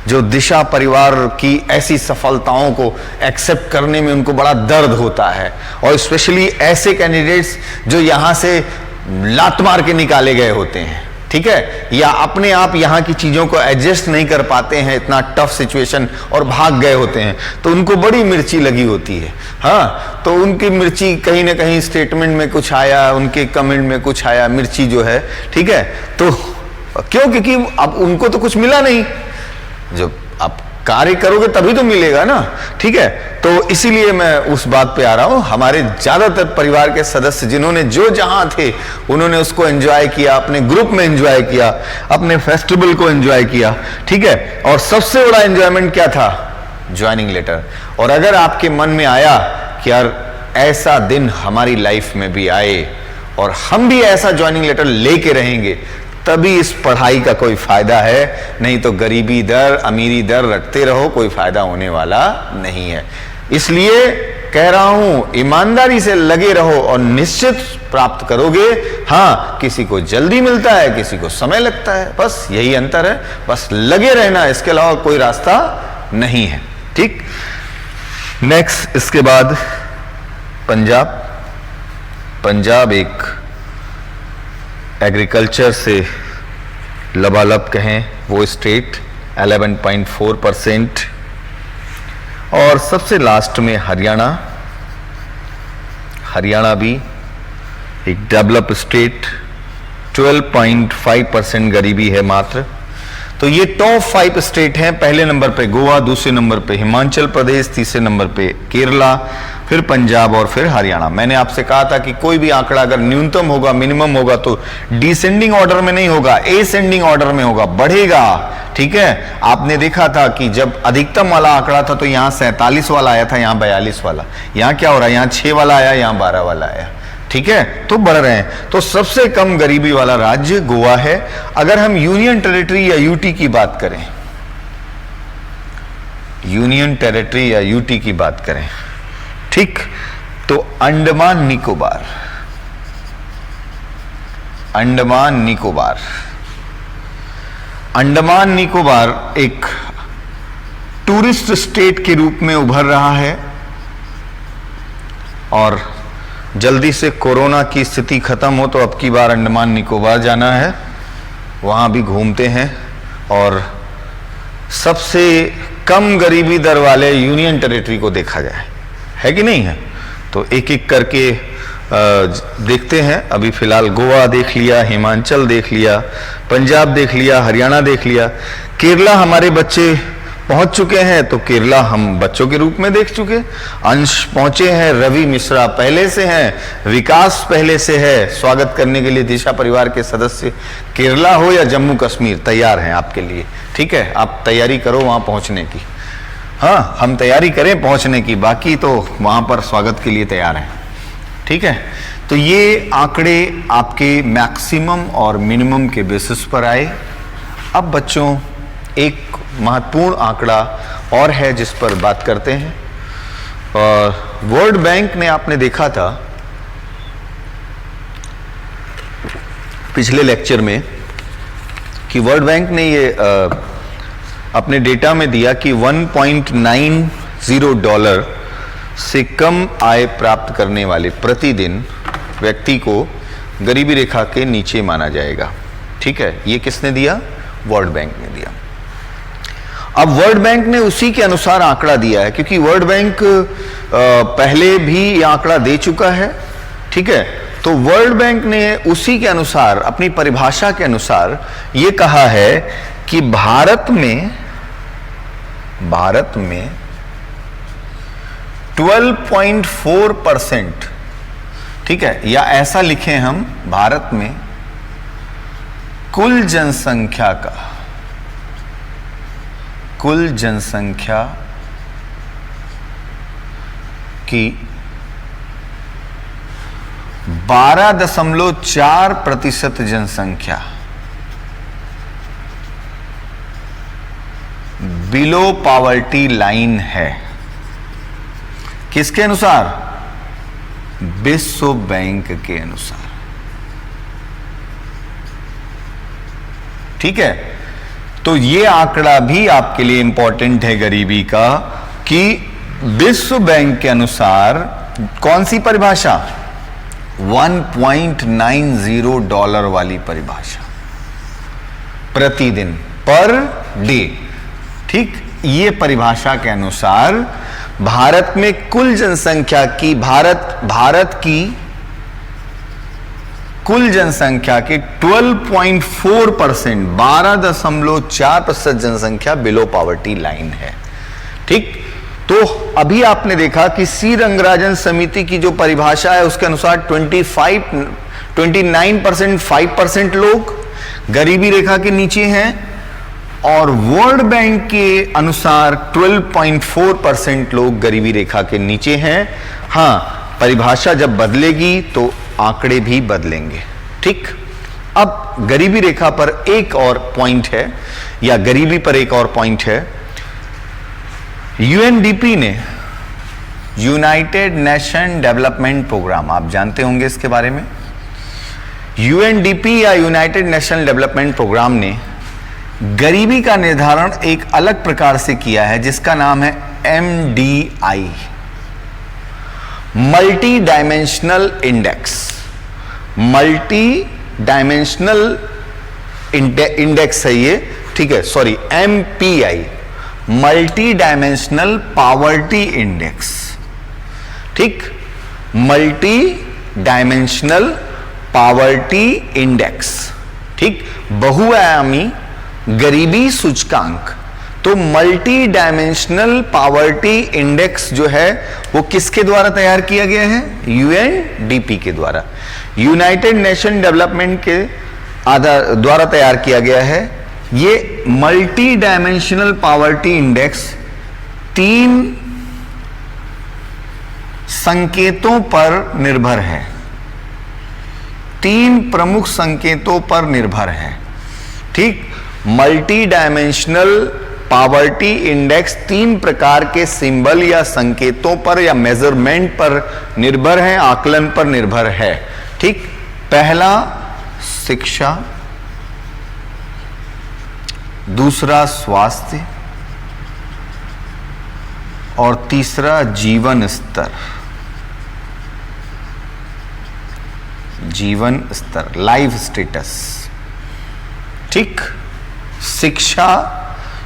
जो दिशा परिवार की ऐसी सफलताओं को एक्सेप्ट करने में उनको बड़ा दर्द होता है, और स्पेशली ऐसे कैंडिडेट्स जो यहां से लात मार के निकाले गए होते हैं, ठीक है, या अपने आप यहां की चीजों को एडजस्ट नहीं कर पाते हैं, इतना टफ सिचुएशन, और भाग गए होते हैं, तो उनको बड़ी मिर्ची लगी होती है। हाँ, तो उनकी मिर्ची कहीं ना कहीं स्टेटमेंट में कुछ आया, उनके कमेंट में कुछ आया, मिर्ची जो है, ठीक है, तो क्यों? क्योंकि अब उनको तो कुछ मिला नहीं, जब आप कार्य करोगे तभी तो मिलेगा ना, ठीक है। तो इसीलिए मैं उस बात पे आ रहा हूं। हमारे ज्यादातर परिवार के सदस्य जिन्होंने जो जहां थे उन्होंने उसको एंजॉय किया, अपने ग्रुप में एंजॉय किया, अपने फेस्टिवल को एंजॉय किया, ठीक है। और सबसे बड़ा एंजॉयमेंट क्या था? Joining letter. और अगर आपके मन में आया कि यार ऐसा दिन हमारी लाइफ में भी आए और हम भी ऐसा ज्वाइनिंग लेटर लेके रहेंगे, तभी इस पढ़ाई का कोई फायदा है, नहीं तो गरीबी दर अमीरी दर रटते रहो, कोई फायदा होने वाला नहीं है। इसलिए कह रहा हूं, ईमानदारी से लगे रहो और निश्चित प्राप्त करोगे। हाँ, किसी को जल्दी मिलता है, किसी को समय लगता है, बस यही अंतर है, बस लगे रहना, इसके अलावा कोई रास्ता नहीं है। ठीक, नेक्स्ट इसके बाद पंजाब एक एग्रीकल्चर से लबालब कहें वो स्टेट 11.4%। और सबसे लास्ट में हरियाणा भी एक डेवलप स्टेट, 12.5% गरीबी है मात्र। तो ये टॉप 5 स्टेट हैं। पहले नंबर पे गोवा, दूसरे नंबर पे हिमाचल प्रदेश, तीसरे नंबर पे केरला, फिर पंजाब और फिर हरियाणा। मैंने आपसे कहा था कि कोई भी आंकड़ा अगर न्यूनतम होगा, मिनिमम होगा, तो डिसेंडिंग ऑर्डर में नहीं होगा, एसेंडिंग ऑर्डर में होगा, बढ़ेगा। ठीक है, आपने देखा था कि जब अधिकतम वाला आंकड़ा था तो यहाँ 47 वाला आया था, यहाँ 42 वाला। यहाँ क्या हो रहा है? यहाँ 6 वाला आया, यहाँ 12 वाला आया। ठीक है, तो बढ़ रहे हैं। तो सबसे कम गरीबी वाला राज्य गोवा है। अगर हम यूनियन टेरिटरी या यूटी की बात करें, यूनियन टेरिटरी या यूटी की बात करें, ठीक, तो अंडमान निकोबार एक टूरिस्ट स्टेट के रूप में उभर रहा है, और जल्दी से कोरोना की स्थिति खत्म हो तो अब की बार अंडमान निकोबार जाना है, वहां भी घूमते हैं। और सबसे कम गरीबी दर वाले यूनियन टेरिटरी को देखा जाए, है कि नहीं है? तो एक एक करके देखते हैं। अभी फिलहाल गोवा देख लिया, हिमाचल देख लिया, पंजाब देख लिया, हरियाणा देख लिया, केरला हमारे बच्चे पहुंच चुके हैं, तो केरला हम बच्चों के रूप में देख चुके। अंश पहुंचे हैं, रवि मिश्रा पहले से हैं, विकास पहले से है। स्वागत करने के लिए दिशा परिवार के सदस्य केरला हो या जम्मू कश्मीर तैयार हैं आपके लिए। ठीक है, आप तैयारी करो वहां पहुंचने की। हाँ, हम तैयारी करें पहुंचने की, बाकी तो वहां पर स्वागत के लिए तैयार हैं। ठीक है, तो ये आंकड़े आपके मैक्सिमम और मिनिमम के बेसिस पर आए। अब बच्चों एक महत्वपूर्ण आंकड़ा और है जिस पर बात करते हैं। वर्ल्ड बैंक ने आपने देखा था पिछले लेक्चर में कि वर्ल्ड बैंक ने ये अपने डेटा में दिया कि 1.90 डॉलर से कम आय प्राप्त करने वाले प्रतिदिन व्यक्ति को गरीबी रेखा के नीचे माना जाएगा। ठीक है, ये किसने दिया? वर्ल्ड बैंक ने दिया। अब वर्ल्ड बैंक ने उसी के अनुसार आंकड़ा दिया है, क्योंकि वर्ल्ड बैंक पहले भी ये आंकड़ा दे चुका है। ठीक है, तो वर्ल्ड बैंक ने उसी के अनुसार, अपनी परिभाषा के अनुसार ये कहा है कि भारत में 12.4%, ठीक है, या ऐसा लिखें हम, भारत में कुल जनसंख्या की 12.4% जनसंख्या बिलो पॉवर्टी लाइन है। किसके अनुसार? विश्व बैंक के अनुसार। ठीक है, तो ये आंकड़ा भी आपके लिए इंपॉर्टेंट है गरीबी का, कि विश्व बैंक के अनुसार कौन सी परिभाषा? 1.90 डॉलर वाली परिभाषा, प्रतिदिन, पर डे। ठीक, ये परिभाषा के अनुसार भारत में कुल जनसंख्या की, भारत की कुल जनसंख्या के 12.4%, 12.4% जनसंख्या बिलो पॉवर्टी लाइन है। ठीक, तो अभी आपने देखा कि सी रंगराजन समिति की जो परिभाषा है उसके अनुसार 29%, 5% लोग गरीबी रेखा के नीचे हैं, और वर्ल्ड बैंक के अनुसार 12.4% लोग गरीबी रेखा के नीचे हैं। हां, परिभाषा जब बदलेगी तो आंकड़े भी बदलेंगे। ठीक, अब गरीबी रेखा पर एक और पॉइंट है, या गरीबी पर एक और पॉइंट है। यूएनडीपी ने, यूनाइटेड नेशन डेवलपमेंट प्रोग्राम, आप जानते होंगे इसके बारे में। यूएनडीपी या यूनाइटेड नेशन डेवलपमेंट प्रोग्राम ने गरीबी का निर्धारण एक अलग प्रकार से किया है, जिसका नाम है MDI, multi dimensional index. Multi dimensional index है ये, ठीक है, sorry, MPI, multi dimensional poverty index. ठीक, मल्टी डायमेंशनल पॉवर्टी इंडेक्स। ठीक, बहुआयामी गरीबी सूचकांक। तो मल्टी डायमेंशनल पॉवर्टी इंडेक्स जो है वो किसके द्वारा तैयार किया गया है? यूएनडीपी के द्वारा, यूनाइटेड नेशन डेवलपमेंट के द्वारा तैयार किया गया है। ये मल्टी डायमेंशनल पॉवर्टी इंडेक्स 3 संकेतों पर निर्भर है, 3 प्रमुख संकेतों पर निर्भर है। ठीक, मल्टी डायमेंशनल पॉवर्टी इंडेक्स 3 प्रकार के सिंबल या संकेतों पर या मेजरमेंट पर निर्भर है, आकलन पर निर्भर है। ठीक, पहला शिक्षा, दूसरा स्वास्थ्य, और तीसरा जीवन स्तर। जीवन स्तर, लाइफ स्टेटस। ठीक, शिक्षा,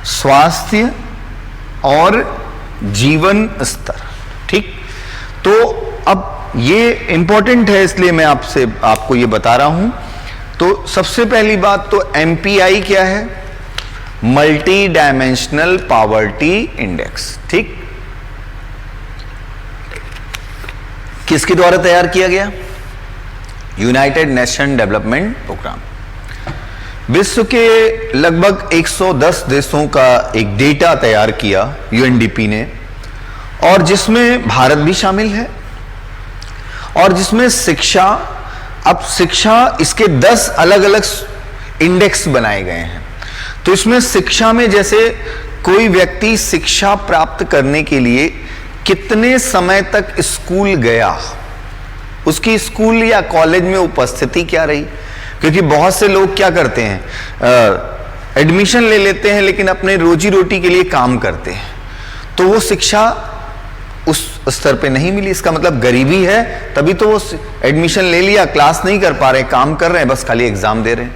स्वास्थ्य और जीवन स्तर। ठीक, तो अब ये इंपॉर्टेंट है, इसलिए मैं आपको ये बता रहा हूं। तो सबसे पहली बात तो MPI क्या है? Multi dimensional poverty index. ठीक, किसके द्वारा तैयार किया गया? United Nation Development Programme. विश्व के लगभग 110 देशों का एक डेटा तैयार किया यूएनडीपी ने, और जिसमें भारत भी शामिल है। और जिसमें शिक्षा, अब शिक्षा इसके 10 अलग अलग इंडेक्स बनाए गए हैं। तो इसमें शिक्षा में जैसे कोई व्यक्ति शिक्षा प्राप्त करने के लिए कितने समय तक स्कूल गया, उसकी स्कूल या कॉलेज में उपस्थिति क्या रही। क्योंकि बहुत से लोग क्या करते हैं, एडमिशन ले लेते हैं लेकिन अपने रोजी रोटी के लिए काम करते हैं, तो वो शिक्षा उस स्तर पे नहीं मिली। इसका मतलब गरीबी है, तभी तो वो एडमिशन ले लिया, क्लास नहीं कर पा रहे, काम कर रहे हैं, बस खाली एग्जाम दे रहे हैं।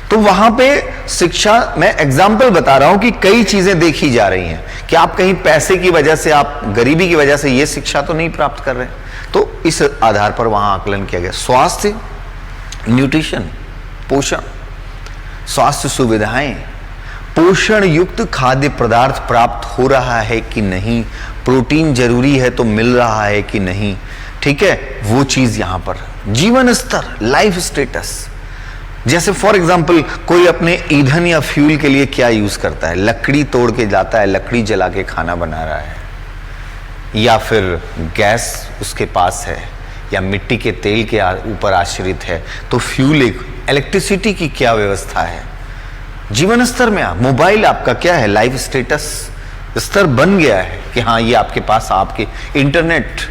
तो वहां पे शिक्षा, मैं एग्जाम्पल बता रहा हूं कि कई चीजें देखी जा रही हैं कि आप कहीं पैसे की वजह से, आप गरीबी की वजह से ये शिक्षा तो नहीं प्राप्त कर रहे, तो इस आधार पर वहां आकलन किया गया। स्वास्थ्य, न्यूट्रिशन, पोषण, स्वास्थ्य सुविधाएं, पोषण युक्त खाद्य पदार्थ प्राप्त हो रहा है कि नहीं, प्रोटीन जरूरी है तो मिल रहा है कि नहीं, ठीक है, वो चीज यहां पर। जीवन स्तर, लाइफ स्टेटस, जैसे फॉर एग्जाम्पल कोई अपने ईंधन या फ्यूल के लिए क्या यूज करता है, लकड़ी तोड़ के जाता है, लकड़ी जला के खाना बना रहा है, या फिर गैस उसके पास है, या मिट्टी के तेल के ऊपर आश्रित है, तो फ्यूल, एक इलेक्ट्रिसिटी की क्या व्यवस्था है। जीवन स्तर में मोबाइल आपका क्या है, लाइफ स्टेटस स्तर बन गया है कि हाँ ये आपके पास, आपके इंटरनेट।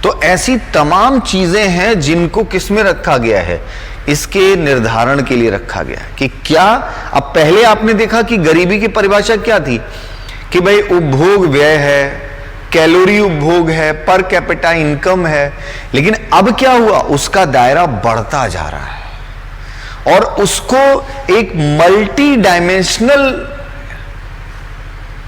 तो ऐसी तमाम चीजें हैं जिनको किस में रखा गया है, इसके निर्धारण के लिए रखा गया कि क्या। अब पहले आपने देखा कि गरीबी की परिभाषा क्या थी कि भाई उपभोग व्यय है, कैलोरी उपभोग है, पर कैपिटा इनकम है, लेकिन अब क्या हुआ, उसका दायरा बढ़ता जा रहा है और उसको एक मल्टी डायमेंशनल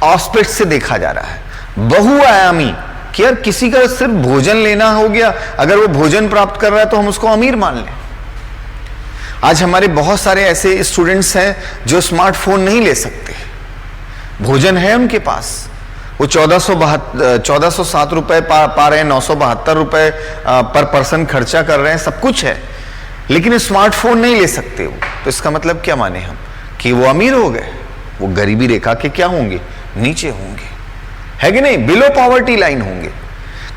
एस्पेक्ट से देखा जा रहा है, बहुआयामी, कि यार किसी का सिर्फ भोजन लेना हो गया, अगर वो भोजन प्राप्त कर रहा है तो हम उसको अमीर मान लें। आज हमारे बहुत सारे ऐसे स्टूडेंट्स हैं जो स्मार्टफोन नहीं ले सकते, भोजन है उनके पास, वो 1407 रुपए पा रहे हैं, 972 रुपए पर पर्सन खर्चा कर रहे हैं, सब कुछ है, लेकिन स्मार्टफोन नहीं ले सकते वो। तो इसका मतलब क्या माने हम कि वो अमीर हो गए, वो गरीबी रेखा के क्या होंगे, नीचे होंगे, है कि नहीं, बिलो पॉवर्टी लाइन होंगे।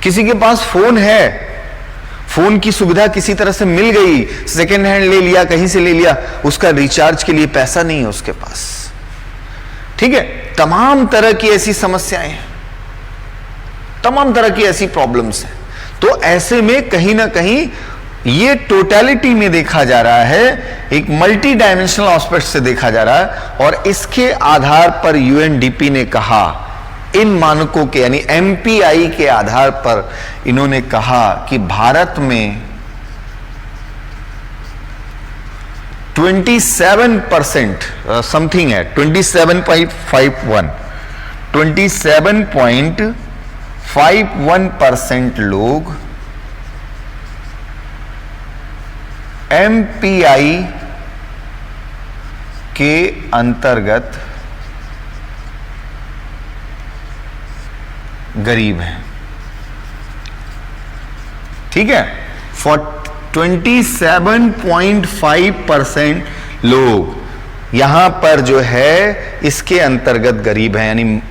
किसी के पास फोन है, फोन की सुविधा किसी तरह से मिल गई, सेकेंड हैंड ले लिया, कहीं से ले लिया, उसका रिचार्ज के लिए पैसा नहीं है उसके पास, ठीक है। तमाम तरह की ऐसी समस्याएं हैं, तमाम तरह की ऐसी प्रॉब्लम्स हैं। तो ऐसे में कहीं ना कहीं ये टोटलिटी में देखा जा रहा है, एक मल्टी डायमेंशनल एस्पेक्ट से देखा जा रहा है, और इसके आधार पर यूएनडीपी ने कहा, इन मानकों के यानी एमपीआई के आधार पर इन्होंने कहा कि भारत में 27% समथिंग है, 27.51% लोग एमपीआई के अंतर्गत गरीब हैं, ठीक है। 27.5% लोग यहां पर जो है इसके अंतर्गत गरीब हैं, यानी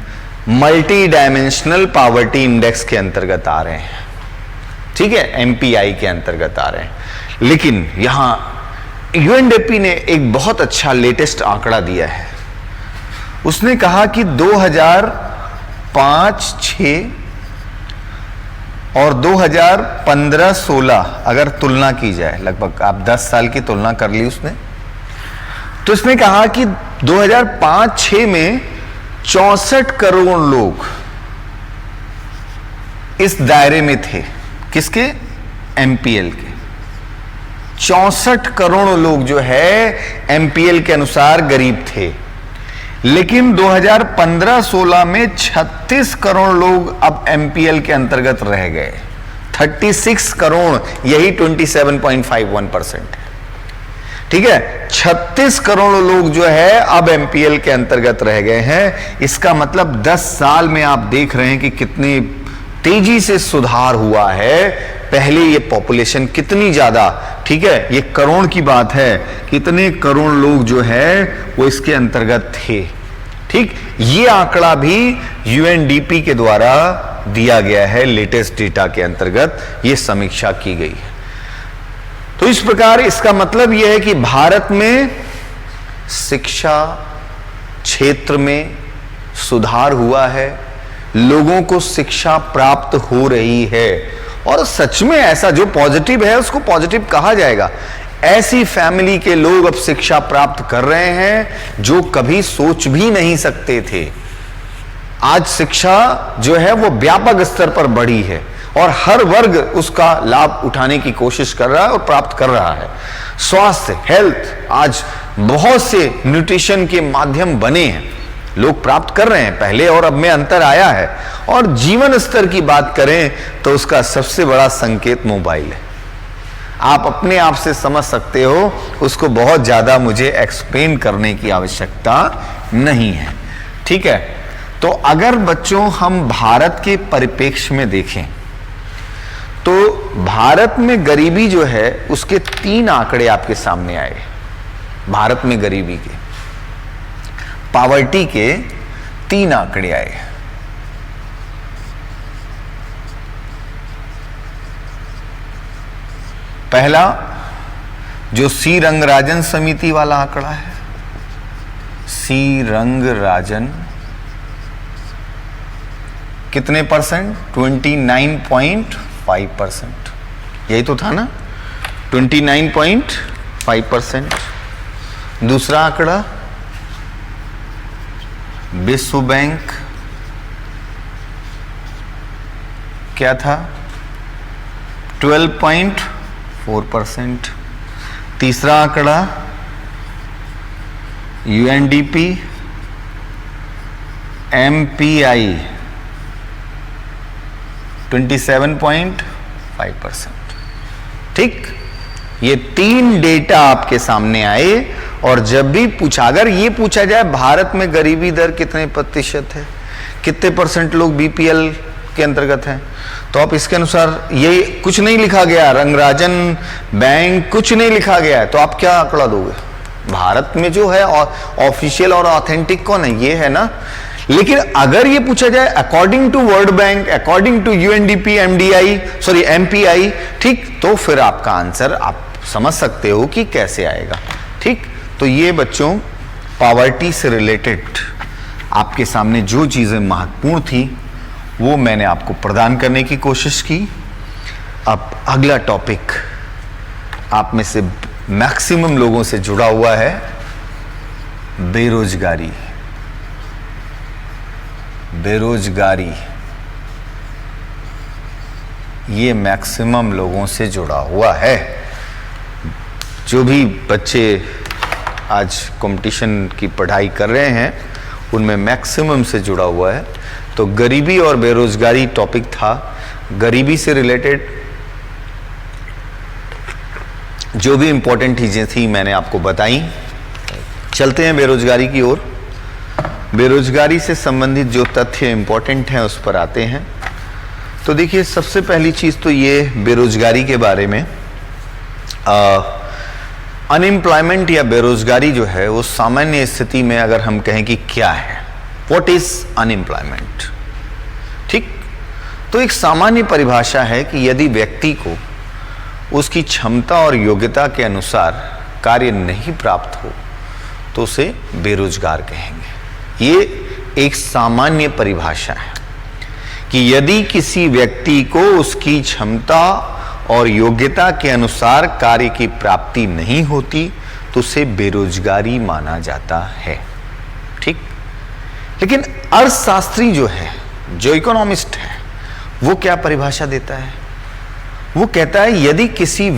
मल्टी डायमेंशनल पॉवर्टी इंडेक्स के अंतर्गत आ रहे हैं, ठीक है, एमपीआई के अंतर्गत आ रहे हैं। लेकिन यहां यूएनडीपी ने एक बहुत अच्छा लेटेस्ट आंकड़ा दिया है। उसने कहा कि 2005-06 और 2015-16 अगर तुलना की जाए, लगभग आप 10 साल की तुलना कर ली उसने, तो इसने कहा कि 2005-06 में 64 करोड़ लोग इस दायरे में थे, किसके, एमपीएल के। 64 करोड़ लोग जो है एमपीएल के अनुसार गरीब थे। लेकिन 2015-16 में 36 करोड़ लोग अब एमपीएल के अंतर्गत रह गए, 36 करोड़, यही 27.51% है, ठीक है। 36 करोड़ लोग जो है अब एमपीएल के अंतर्गत रह गए हैं। इसका मतलब 10 साल में आप देख रहे हैं कि कितनी तेजी से सुधार हुआ है। पहले ये पॉपुलेशन कितनी ज्यादा, ठीक है, ये करोड़ की बात है, कितने करोड़ लोग जो है वो इसके अंतर्गत थे, ठीक। ये आंकड़ा भी यूएनडीपी के द्वारा दिया गया है लेटेस्ट डेटा के अंतर्गत, ये समीक्षा की गई है। तो इस प्रकार इसका मतलब यह है कि भारत में शिक्षा क्षेत्र में सुधार हुआ है, लोगों को शिक्षा प्राप्त हो रही है, और सच में ऐसा जो पॉजिटिव है उसको पॉजिटिव कहा जाएगा। ऐसी फैमिली के लोग अब शिक्षा प्राप्त कर रहे हैं जो कभी सोच भी नहीं सकते थे। आज शिक्षा जो है वो व्यापक स्तर पर बढ़ी है और हर वर्ग उसका लाभ उठाने की कोशिश कर रहा है और प्राप्त कर रहा है। स्वास्थ्य, हेल्थ, आज बहुत से न्यूट्रिशन के माध्यम बने हैं, लोग प्राप्त कर रहे हैं, पहले और अब में अंतर आया है। और जीवन स्तर की बात करें तो उसका सबसे बड़ा संकेत मोबाइल है। आप अपने आप से समझ सकते हो, उसको बहुत ज्यादा मुझे एक्सप्लेन करने की आवश्यकता नहीं है, ठीक है। तो अगर बच्चों हम भारत के परिप्रेक्ष्य में देखें तो भारत में गरीबी जो है उसके 3 आंकड़े आपके सामने आए। भारत में गरीबी के, पॉवर्टी के 3 आंकड़े आए। पहला जो सी रंगराजन समिति वाला आंकड़ा है, सी रंगराजन, कितने परसेंट? 29.5%, यही तो था ना, 29.5%। दूसरा आंकड़ा विश्व बैंक, क्या था? 12.4%। तीसरा आंकड़ा यूएनडीपी एमपीआई 27.5%। ठीक, ये 3 डेटा आपके सामने आए। और जब भी पूछा, अगर ये पूछा जाए भारत में गरीबी दर कितने प्रतिशत है, कितने परसेंट लोग बीपीएल के अंतर्गत हैं, तो आप इसके अनुसार, ये कुछ नहीं लिखा गया, रंगराजन बैंक कुछ नहीं लिखा गया है, तो आप क्या आंकड़ा दोगे? भारत में जो है ऑफिशियल और ऑथेंटिक कौन है? ये है ना। लेकिन अगर ये पूछा जाए according to World Bank, according to UNDP MPI, ठीक, तो फिर आपका आंसर आप समझ सकते हो कि कैसे आएगा। ठीक, तो ये बच्चों पॉवर्टी से रिलेटेड आपके सामने जो चीजें महत्वपूर्ण थी वो मैंने आपको प्रदान करने की कोशिश की। अब अगला टॉपिक आप में से मैक्सिमम लोगों से जुड़ा हुआ है, बेरोजगारी। बेरोजगारी ये मैक्सिमम लोगों से जुड़ा हुआ है। जो भी बच्चे आज कंपटीशन की पढ़ाई कर रहे हैं उनमें मैक्सिमम से जुड़ा हुआ है। तो गरीबी और बेरोजगारी टॉपिक था। गरीबी से रिलेटेड जो भी इंपॉर्टेंट चीजें थी मैंने आपको बताई। चलते हैं बेरोजगारी की ओर। बेरोजगारी से संबंधित जो तथ्य इंपॉर्टेंट हैं उस पर आते हैं। तो देखिए, सबसे पहली चीज तो ये बेरोजगारी के बारे में, अनएम्प्लॉयमेंट या बेरोजगारी जो है वो सामान्य स्थिति में अगर हम कहें कि क्या है, व्हाट इज अनएम्प्लॉयमेंट, ठीक, तो एक सामान्य परिभाषा है कि यदि व्यक्ति को उसकी क्षमता और योग्यता के अनुसार कार्य नहीं प्राप्त हो तो उसे बेरोजगार कहेंगे। ये एक सामान्य परिभाषा है कि यदि किसी व्यक्ति को उसकी क्षमता और योग्यता के अनुसार कार्य की प्राप्ति नहीं होती तो उसे बेरोजगारी माना जाता है। ठीक, लेकिन अर्थशास्त्री जो है, जो इकोनॉमिस्ट है, वो क्या परिभाषा देता है? वो कहता है यदि किसी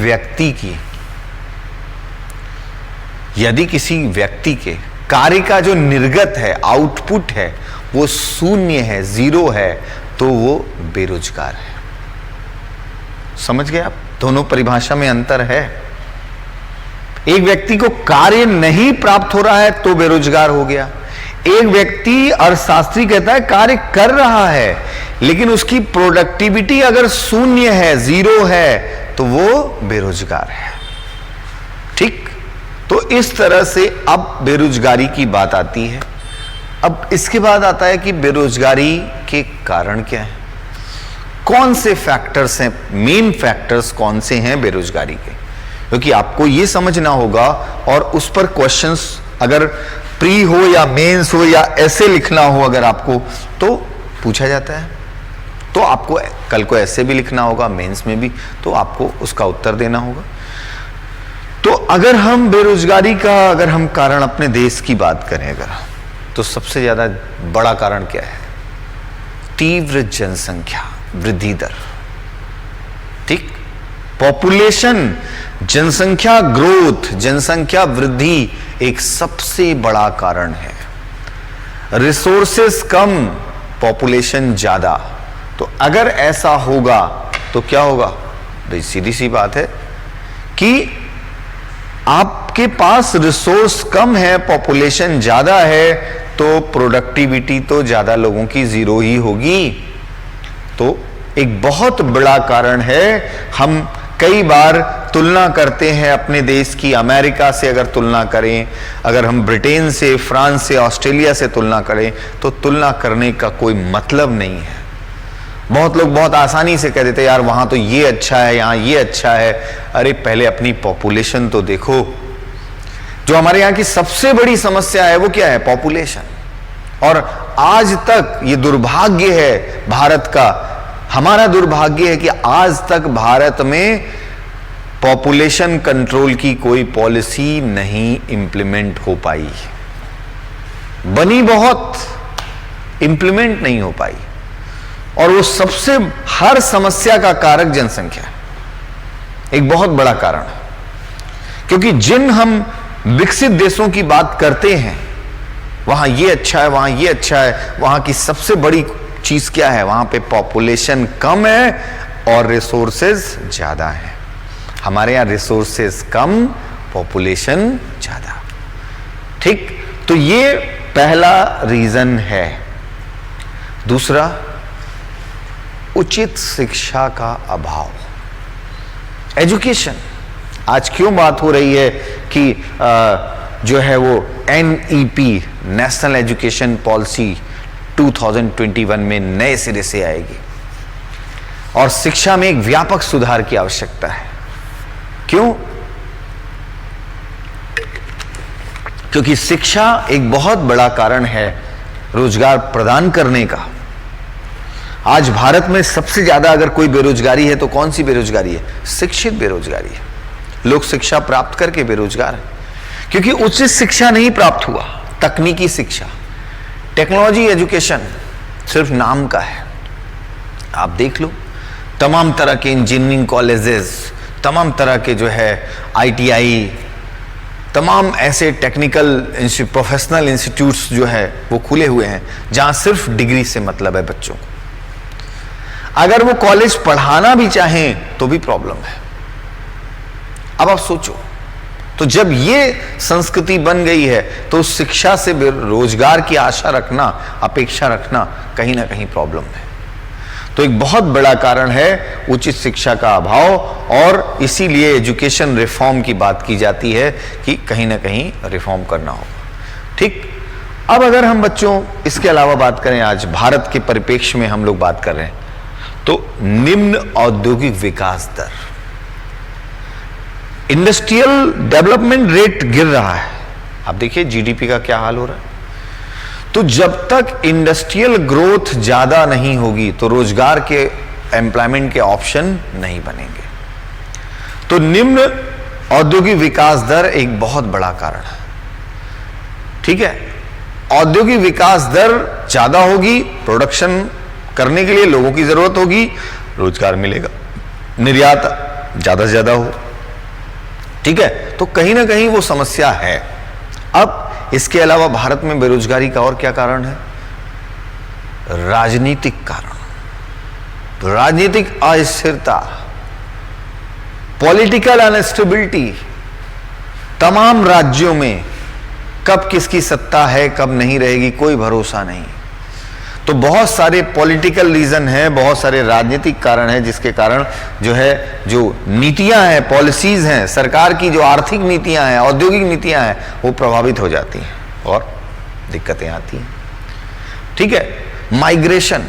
व्यक्ति के कार्य का जो निर्गत है, आउटपुट है, वो शून्य है, 0 है, तो वो बेरोजगार है। समझ गए आप? दोनों परिभाषा में अंतर है। एक व्यक्ति को कार्य नहीं प्राप्त हो रहा है तो बेरोजगार हो गया। एक व्यक्ति, अर्थशास्त्री कहता है, कार्य कर रहा है लेकिन उसकी प्रोडक्टिविटी अगर शून्य है, 0 है, तो वो बेरोजगार है। ठीक, तो इस तरह से अब बेरोजगारी की बात आती है। अब इसके बाद आता है कि बेरोजगारी के कारण क्या है। कौन से फैक्टर्स हैं, मेन फैक्टर्स कौन से हैं बेरोजगारी के, क्योंकि आपको यह समझना होगा और उस पर क्वेश्चंस अगर प्री हो या मेंस हो या ऐसे लिखना हो अगर आपको तो पूछा जाता है, तो आपको कल को ऐसे भी लिखना होगा मेंस में भी, तो आपको उसका उत्तर देना होगा। तो अगर हम बेरोजगारी का अगर हम कारण अपने देश की बात करें अगर, तो सबसे ज्यादा बड़ा कारण क्या है? तीव्र जनसंख्या वृद्धि दर। ठीक, पॉपुलेशन, जनसंख्या ग्रोथ, जनसंख्या वृद्धि एक सबसे बड़ा कारण है। रिसोर्सेस कम, पॉपुलेशन ज्यादा। तो अगर ऐसा होगा तो क्या होगा? भाई सीधी सी बात है कि आपके पास रिसोर्स कम है, पॉपुलेशन ज्यादा है, तो प्रोडक्टिविटी तो ज्यादा लोगों की जीरो ही होगी। तो एक बहुत बड़ा कारण है। हम कई बार तुलना करते हैं अपने देश की अमेरिका से, अगर तुलना करें, अगर हम ब्रिटेन से, फ्रांस से, ऑस्ट्रेलिया से तुलना करें, तो तुलना करने का कोई मतलब नहीं है। बहुत लोग बहुत आसानी से कह देते हैं यार वहां तो ये अच्छा है, यहां ये अच्छा है। अरे पहले अपनी पॉपुलेशन तो देखो। जो हमारे यहां की सबसे बड़ी समस्या है वो क्या है? पॉपुलेशन। और आज तक ये दुर्भाग्य है भारत का, हमारा दुर्भाग्य है कि आज तक भारत में पॉपुलेशन कंट्रोल की कोई पॉलिसी नहीं इंप्लीमेंट हो पाई। बनी बहुत, इंप्लीमेंट नहीं हो पाई। और वो सबसे हर समस्या का कारक जनसंख्या, एक बहुत बड़ा कारण। क्योंकि जिन हम विकसित देशों की बात करते हैं, वहां ये अच्छा है, वहां ये अच्छा है, वहां की सबसे बड़ी चीज क्या है? वहां पे पॉपुलेशन कम है और रिसोर्सेज ज्यादा है। हमारे यहां रिसोर्सेज कम, पॉपुलेशन ज्यादा। ठीक, तो ये पहला रीजन है। दूसरा, उचित शिक्षा का अभाव, एजुकेशन। आज क्यों बात हो रही है कि जो है वो NEP, नेशनल एजुकेशन पॉलिसी 2021 में नए सिरे से आएगी और शिक्षा में एक व्यापक सुधार की आवश्यकता है। क्यों? क्योंकि शिक्षा एक बहुत बड़ा कारण है रोजगार प्रदान करने का। आज भारत में सबसे ज्यादा अगर कोई बेरोजगारी है तो कौन सी बेरोजगारी है? शिक्षित बेरोजगारी है। लोग शिक्षा प्राप्त करके बेरोजगार हैं क्योंकि उचित शिक्षा नहीं प्राप्त हुआ। तकनीकी शिक्षा, टेक्नोलॉजी एजुकेशन सिर्फ नाम का है। आप देख लो, तमाम तरह के इंजीनियरिंग कॉलेजेस, तमाम तरह के जो है ITI, तमाम ऐसे टेक्निकल प्रोफेशनल इंस्टीट्यूट्स जो है वो खुले हुए हैं जहां सिर्फ डिग्री से मतलब है बच्चों को। अगर वो कॉलेज पढ़ाना भी चाहें तो भी प्रॉब्लम है। अब आप सोचो, तो जब ये संस्कृति बन गई है तो शिक्षा से रोजगार की आशा रखना, अपेक्षा रखना कहीं ना कहीं प्रॉब्लम है। तो एक बहुत बड़ा कारण है उचित शिक्षा का अभाव, और इसीलिए एजुकेशन रिफॉर्म की बात की जाती है कि कहीं ना कहीं रिफॉर्म करना होगा। ठीक, अब अगर हम बच्चों इसके अलावा बात करें, आज भारत के परिप्रेक्ष्य में हम लोग बात कर रहे हैं, तो निम्न औद्योगिक विकास दर, इंडस्ट्रियल डेवलपमेंट रेट गिर रहा है। आप देखिए GDP का क्या हाल हो रहा है। तो जब तक इंडस्ट्रियल ग्रोथ ज्यादा नहीं होगी तो रोजगार के, एम्प्लॉयमेंट के ऑप्शन नहीं बनेंगे। तो निम्न औद्योगिक विकास दर एक बहुत बड़ा कारण है। ठीक है, औद्योगिक विकास दर ज्यादा होगी, प्रोडक्शन करने के लिए लोगों की जरूरत होगी, रोजगार मिलेगा, निर्यात ज्यादा से ज्यादा हो। ठीक है, तो कहीं ना कहीं वो समस्या है। अब इसके अलावा भारत में बेरोजगारी का और क्या कारण है? राजनीतिक कारण, राजनीतिक अस्थिरता, पॉलिटिकल अनस्टेबिलिटी। तमाम राज्यों में कब किसकी सत्ता है, कब नहीं रहेगी, कोई भरोसा नहीं। तो बहुत सारे पॉलिटिकल रीजन है, बहुत सारे राजनीतिक कारण है जिसके कारण जो है, जो नीतियां हैं, पॉलिसीज हैं, सरकार की जो आर्थिक नीतियां हैं, औद्योगिक नीतियां हैं, वो प्रभावित हो जाती हैं और दिक्कतें आती हैं। ठीक है, माइग्रेशन,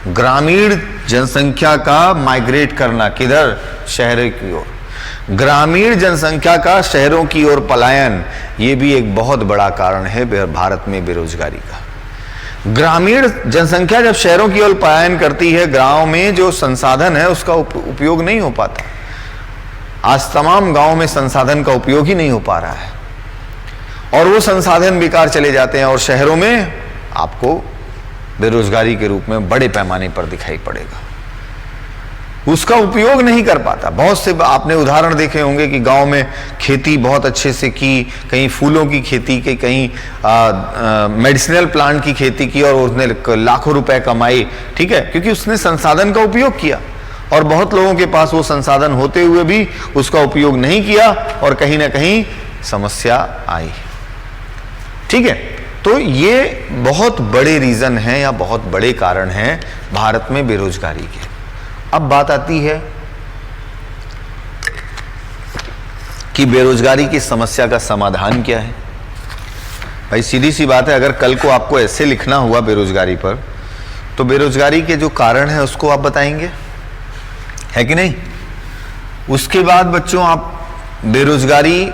ग्रामीण जनसंख्या का माइग्रेट करना, किधर? शहरों की ओर। ग्रामीण जनसंख्या का शहरों की ओर पलायन, ये भी एक बहुत बड़ा कारण है भारत में बेरोजगारी का। ग्रामीण जनसंख्या जब शहरों की ओर पलायन करती है, गांव में जो संसाधन है उसका उपयोग नहीं हो पाता। आज तमाम गांवों में संसाधन का उपयोग ही नहीं हो पा रहा है और वो संसाधन बेकार चले जाते हैं और शहरों में आपको बेरोजगारी के रूप में बड़े पैमाने पर दिखाई पड़ेगा। उसका उपयोग नहीं कर पाता। बहुत से आपने उदाहरण देखे होंगे कि गांव में खेती बहुत अच्छे से की, कहीं फूलों की खेती की, कहीं मेडिसिनल प्लांट की खेती की और उसने लाखों रुपए कमाए, ठीक है, क्योंकि उसने संसाधन का उपयोग किया। और बहुत लोगों के पास वो संसाधन होते हुए भी उसका उपयोग नहीं किया और कहीं ना कहीं समस्या आई, ठीक है। तो ये बहुत बड़े रीजन हैं या बहुत बड़े कारण हैं भारत में बेरोजगारी के। अब बात आती है कि बेरोजगारी की समस्या का समाधान क्या है। भाई सीधी सी बात है, अगर कल को आपको ऐसे लिखना हुआ बेरोजगारी पर, तो बेरोजगारी के जो कारण है उसको आप बताएंगे, है कि नहीं? उसके बाद बच्चों आप बेरोजगारी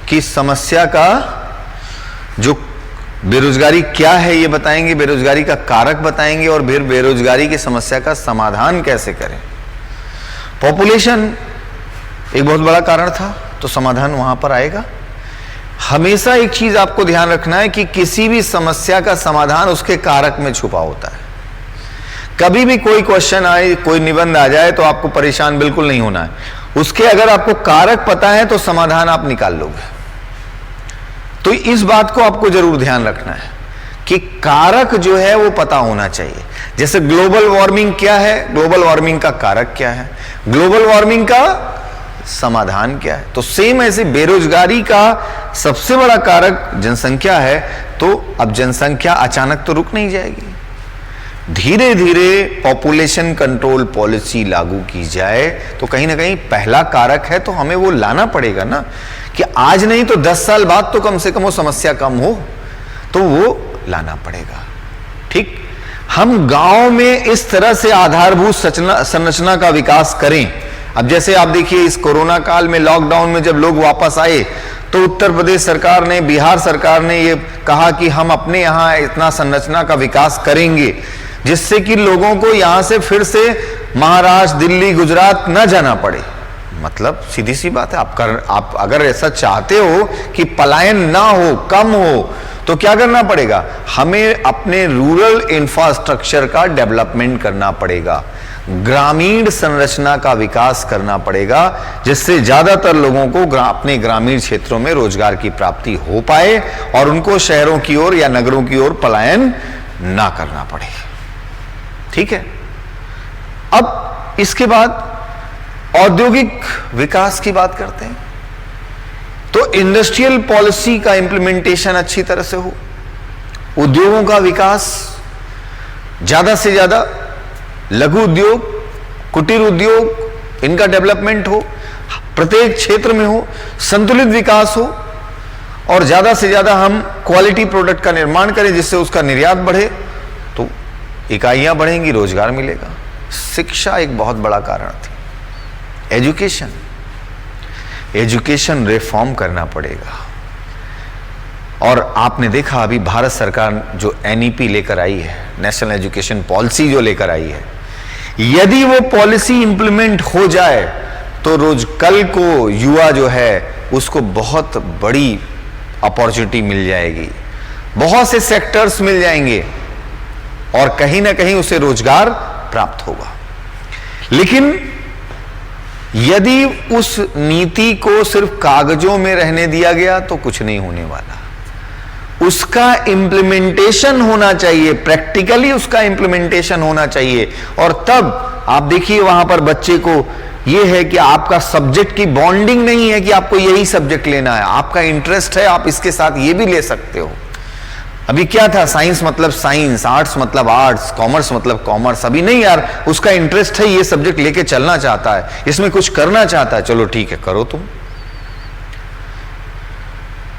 की समस्या का जो बेरोजगारी क्या है ये बताएंगे, बेरोजगारी का कारक बताएंगे और फिर बेरोजगारी की समस्या का समाधान कैसे करें। पॉपुलेशन एक बहुत बड़ा कारण था, तो समाधान वहां पर आएगा। हमेशा एक चीज आपको ध्यान रखना है कि किसी भी समस्या का समाधान उसके कारक में छुपा होता है। कभी भी कोई क्वेश्चन आए, कोई निबंध आ जाए, तो आपको परेशान बिल्कुल नहीं होना है। उसके अगर आपको कारक पता है तो समाधान आप निकाल लोगे। तो इस बात को आपको जरूर ध्यान रखना है कि कारक जो है वो पता होना चाहिए। जैसे ग्लोबल वार्मिंग क्या है, ग्लोबल वार्मिंग का कारक क्या है, ग्लोबल वार्मिंग का समाधान क्या है। तो सेम ऐसे बेरोजगारी का सबसे बड़ा कारक जनसंख्या है। तो अब जनसंख्या अचानक तो रुक नहीं जाएगी, धीरे धीरे पॉपुलेशन कंट्रोल पॉलिसी लागू की जाए तो कहीं ना कहीं पहला कारक है, तो हमें वो लाना पड़ेगा ना, कि आज नहीं तो 10 साल बाद तो कम से कम वो समस्या कम हो, तो वो लाना पड़ेगा, ठीक। हम गांव में इस तरह से आधारभूत संरचना का विकास करें। अब जैसे आप देखिए इस कोरोना काल में, लॉकडाउन में जब लोग वापस आए, तो उत्तर प्रदेश सरकार ने, बिहार सरकार ने ये कहा कि हम अपने यहाँ इतना संरचना का विकास करेंगे जिससे कि लोगों को यहां से फिर से महाराष्ट्र, दिल्ली, गुजरात न जाना पड़े। मतलब सीधी सी बात है, आप अगर ऐसा चाहते हो कि पलायन ना हो, कम हो, तो क्या करना पड़ेगा? हमें अपने रूरल इंफ्रास्ट्रक्चर का डेवलपमेंट करना पड़ेगा, ग्रामीण संरचना का विकास करना पड़ेगा, जिससे ज्यादातर लोगों को अपने ग्रामीण क्षेत्रों में रोजगार की प्राप्ति हो पाए और उनको शहरों की ओर या नगरों की ओर पलायन ना करना पड़े, ठीक है। अब इसके बाद औद्योगिक विकास की बात करते हैं। तो इंडस्ट्रियल पॉलिसी का इंप्लीमेंटेशन अच्छी तरह से हो, उद्योगों का विकास ज्यादा से ज्यादा, लघु उद्योग, कुटीर उद्योग, इनका डेवलपमेंट हो, प्रत्येक क्षेत्र में हो, संतुलित विकास हो और ज्यादा से ज्यादा हम क्वालिटी प्रोडक्ट का निर्माण करें जिससे उसका निर्यात बढ़े, तो इकाइयां बढ़ेंगी, रोजगार मिलेगा। शिक्षा एक बहुत बड़ा कारण थी। एजुकेशन रिफॉर्म करना पड़ेगा। और आपने देखा अभी भारत सरकार जो एनईपी लेकर आई है, नेशनल एजुकेशन पॉलिसी जो लेकर आई है, यदि वो पॉलिसी इंप्लीमेंट हो जाए तो कल को युवा जो है उसको बहुत बड़ी अपॉर्चुनिटी मिल जाएगी, बहुत से सेक्टर्स मिल जाएंगे और कहीं ना कहीं उसे रोजगार प्राप्त होगा। लेकिन यदि उस नीति को सिर्फ कागजों में रहने दिया गया तो कुछ नहीं होने वाला। उसका इंप्लीमेंटेशन होना चाहिए, प्रैक्टिकली उसका इंप्लीमेंटेशन होना चाहिए। और तब आप देखिए वहां पर बच्चे को यह है कि आपका सब्जेक्ट की बॉन्डिंग नहीं है कि आपको यही सब्जेक्ट लेना है, आपका इंटरेस्ट है, आप इसके साथ ये भी ले सकते हो। अभी क्या था, साइंस मतलब साइंस, आर्ट्स मतलब आर्ट्स, कॉमर्स मतलब कॉमर्स। अभी नहीं यार, उसका इंटरेस्ट है, ये सब्जेक्ट लेके चलना चाहता है, इसमें कुछ करना चाहता है, चलो ठीक है करो तुम।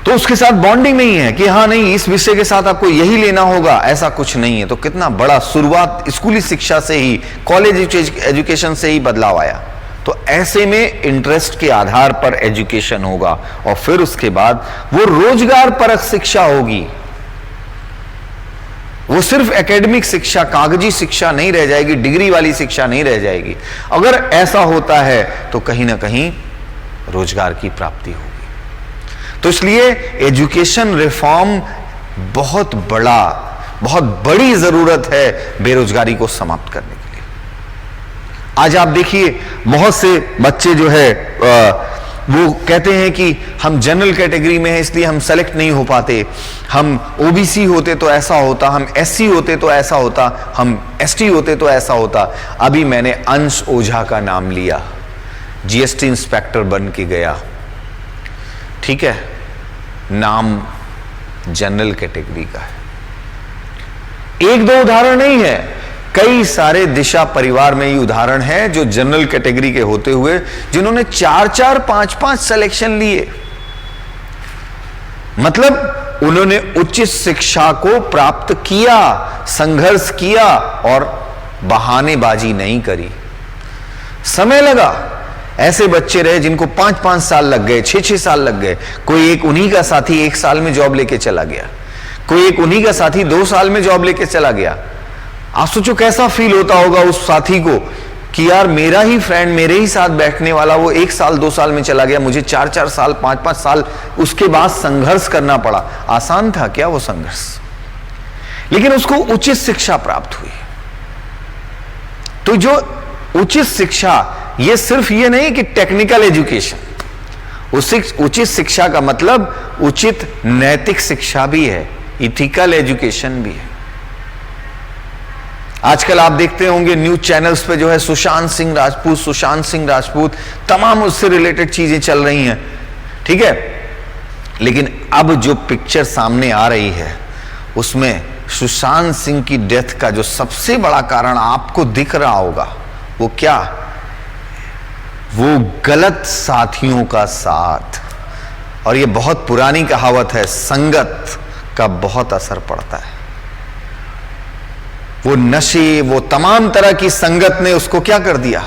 तो उसके साथ बॉन्डिंग नहीं है कि हाँ नहीं इस विषय के साथ आपको यही लेना होगा, ऐसा कुछ नहीं है। तो कितना बड़ा शुरुआत स्कूली शिक्षा से ही, कॉलेज एजुकेशन से ही बदलाव आया। तो ऐसे में इंटरेस्ट के आधार पर एजुकेशन होगा और फिर उसके बाद वो रोजगार परक शिक्षा होगी। वो सिर्फ एकेडमिक शिक्षा, कागजी शिक्षा नहीं रह जाएगी, डिग्री वाली शिक्षा नहीं रह जाएगी। अगर ऐसा होता है तो कहीं ना कहीं रोजगार की प्राप्ति होगी। तो इसलिए एजुकेशन रिफॉर्म बहुत बड़ी जरूरत है बेरोजगारी को समाप्त करने के लिए। आज आप देखिए बहुत से बच्चे जो है वो कहते हैं कि हम जनरल कैटेगरी में हैं इसलिए हम सेलेक्ट नहीं हो पाते, हम ओबीसी होते तो ऐसा होता, हम एससी होते तो ऐसा होता, हम एसटी होते तो ऐसा होता। अभी मैंने अंश ओझा का नाम लिया, जीएसटी इंस्पेक्टर बन के गया, ठीक है, नाम जनरल कैटेगरी का है। एक दो उदाहरण नहीं है, कई सारे दिशा परिवार में ये उदाहरण है जो जनरल कैटेगरी के होते हुए जिन्होंने 4-4, 5-5 सिलेक्शन लिए। मतलब उन्होंने उच्च शिक्षा को प्राप्त किया, संघर्ष किया और बहानेबाजी नहीं करी। समय लगा, ऐसे बच्चे रहे जिनको 5-5 साल लग गए, 6-6 साल लग गए। कोई एक उन्हीं का साथी 1 साल में जॉब लेके चला गया, कोई एक उन्हीं का साथी 2 साल में जॉब लेके चला गया। आप सोचो कैसा फील होता होगा उस साथी को कि यार मेरा ही फ्रेंड, मेरे ही साथ बैठने वाला वो 1 साल 2 साल में चला गया, मुझे 4-4 साल 5-5 साल उसके बाद संघर्ष करना पड़ा। आसान था क्या वो संघर्ष? लेकिन उसको उचित शिक्षा प्राप्त हुई। तो जो उचित शिक्षा, ये सिर्फ ये नहीं कि टेक्निकल एजुकेशन, उचित शिक्षा का मतलब उचित नैतिक शिक्षा भी है, इथिकल एजुकेशन भी है। आजकल आप देखते होंगे न्यूज चैनल्स पे जो है सुशांत सिंह राजपूत, तमाम उससे रिलेटेड चीजें चल रही हैं, ठीक है। लेकिन अब जो पिक्चर सामने आ रही है उसमें सुशांत सिंह की डेथ का जो सबसे बड़ा कारण आपको दिख रहा होगा वो क्या? वो गलत साथियों का साथ। और ये बहुत पुरानी कहावत है, संगत का बहुत असर पड़ता है। वो नशे, वो तमाम तरह की संगत ने उसको क्या कर दिया,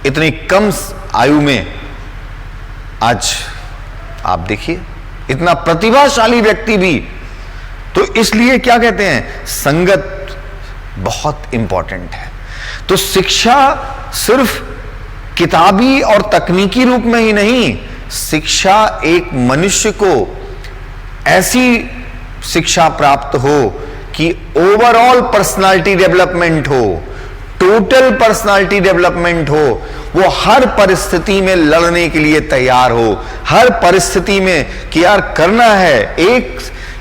इतनी कम आयु में। आज आप देखिए इतना प्रतिभाशाली व्यक्ति भी। तो इसलिए क्या कहते हैं, संगत बहुत इंपॉर्टेंट है। तो शिक्षा सिर्फ किताबी और तकनीकी रूप में ही नहीं, शिक्षा एक मनुष्य को ऐसी शिक्षा प्राप्त हो कि ओवरऑल पर्सनालिटी डेवलपमेंट हो, टोटल पर्सनालिटी डेवलपमेंट हो। वो हर परिस्थिति में लड़ने के लिए तैयार हो, हर परिस्थिति में कि यार करना है।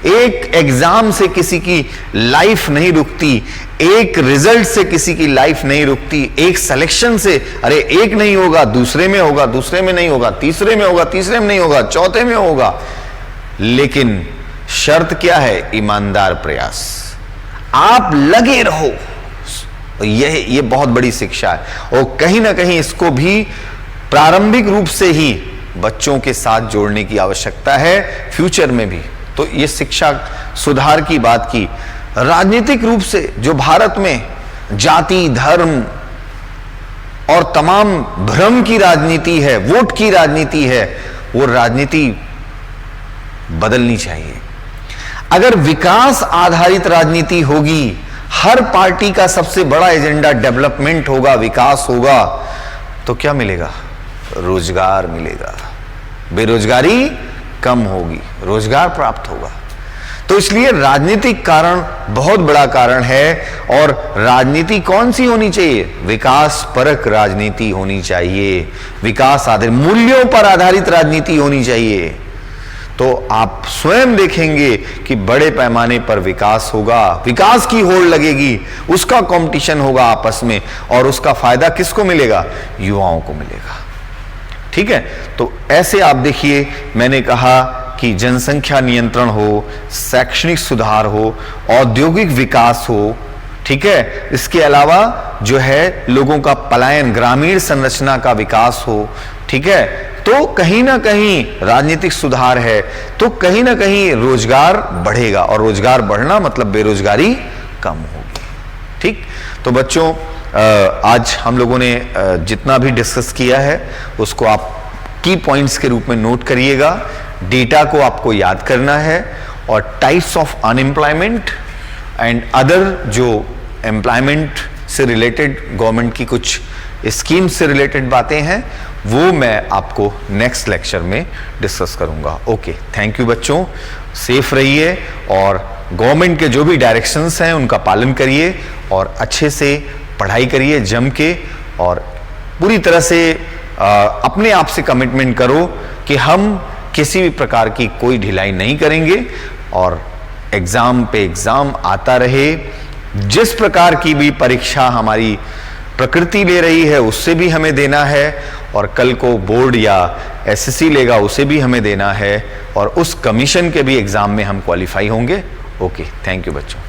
एक एग्जाम से किसी की लाइफ नहीं रुकती, एक रिजल्ट से किसी की लाइफ नहीं रुकती, एक सिलेक्शन से अरे एक नहीं होगा, दूसरे में होगा, दूसरे में नहीं होगा, तीसरे में होगा, तीसरे में नहीं होगा, चौथे में होगा। लेकिन शर्त क्या है? ईमानदार प्रयास। आप लगे रहो। ये बहुत बड़ी शिक्षा है और कहीं ना कहीं इसको भी प्रारंभिक रूप से ही बच्चों के साथ जोड़ने की आवश्यकता है, फ्यूचर में भी। तो ये शिक्षा सुधार की बात की। राजनीतिक रूप से जो भारत में जाति, धर्म और तमाम भ्रम की राजनीति है, वोट की राजनीति है, वो राजनीति बदलनी चाहिए। अगर विकास आधारित राजनीति होगी, हर पार्टी का सबसे बड़ा एजेंडा डेवलपमेंट होगा, विकास होगा, तो क्या मिलेगा? रोजगार मिलेगा, बेरोजगारी कम होगी, रोजगार प्राप्त होगा। तो इसलिए राजनीतिक कारण बहुत बड़ा कारण है। और राजनीति कौन सी होनी चाहिए? विकास परक राजनीति होनी चाहिए, विकास आधारित, मूल्यों पर आधारित राजनीति होनी चाहिए। तो आप स्वयं देखेंगे कि बड़े पैमाने पर विकास होगा, विकास की होड़ लगेगी, उसका कंपटीशन होगा आपस में, और उसका फायदा किसको मिलेगा? युवाओं को मिलेगा। ठीक है। तो ऐसे आप देखिए, मैंने कहा कि जनसंख्या नियंत्रण हो, शैक्षणिक सुधार हो, औद्योगिक विकास हो, ठीक है, इसके अलावा जो है लोगों का पलायन, ग्रामीण संरचना का विकास हो, ठीक है, तो कहीं ना कहीं राजनीतिक सुधार है, तो कहीं ना कहीं रोजगार बढ़ेगा, और रोजगार बढ़ना मतलब बेरोजगारी कम होगी। ठीक, तो बच्चों आज हम लोगों ने जितना भी डिस्कस किया है उसको आप की पॉइंट्स के रूप में नोट करिएगा। डेटा को आपको याद करना है, और types of unemployment and other जो एम्प्लॉयमेंट से रिलेटेड गवर्नमेंट की कुछ स्कीम से रिलेटेड बातें हैं वो मैं आपको नेक्स्ट लेक्चर में डिस्कस करूंगा। ओके, थैंक यू बच्चों, सेफ रहिए और गवर्नमेंट के जो भी डायरेक्शंस हैं उनका पालन करिए, और अच्छे से पढ़ाई करिए जम के, और पूरी तरह से अपने आप से कमिटमेंट करो कि हम किसी भी प्रकार की कोई ढिलाई नहीं करेंगे, और एग्जाम पे एग्जाम आता रहे। जिस प्रकार की भी परीक्षा हमारी प्रकृति ले रही है उससे भी हमें देना है, और कल को बोर्ड या एसएससी लेगा उसे भी हमें देना है, और उस कमीशन के भी एग्जाम में हम क्वालिफाई होंगे। ओके, थैंक यू बच्चों।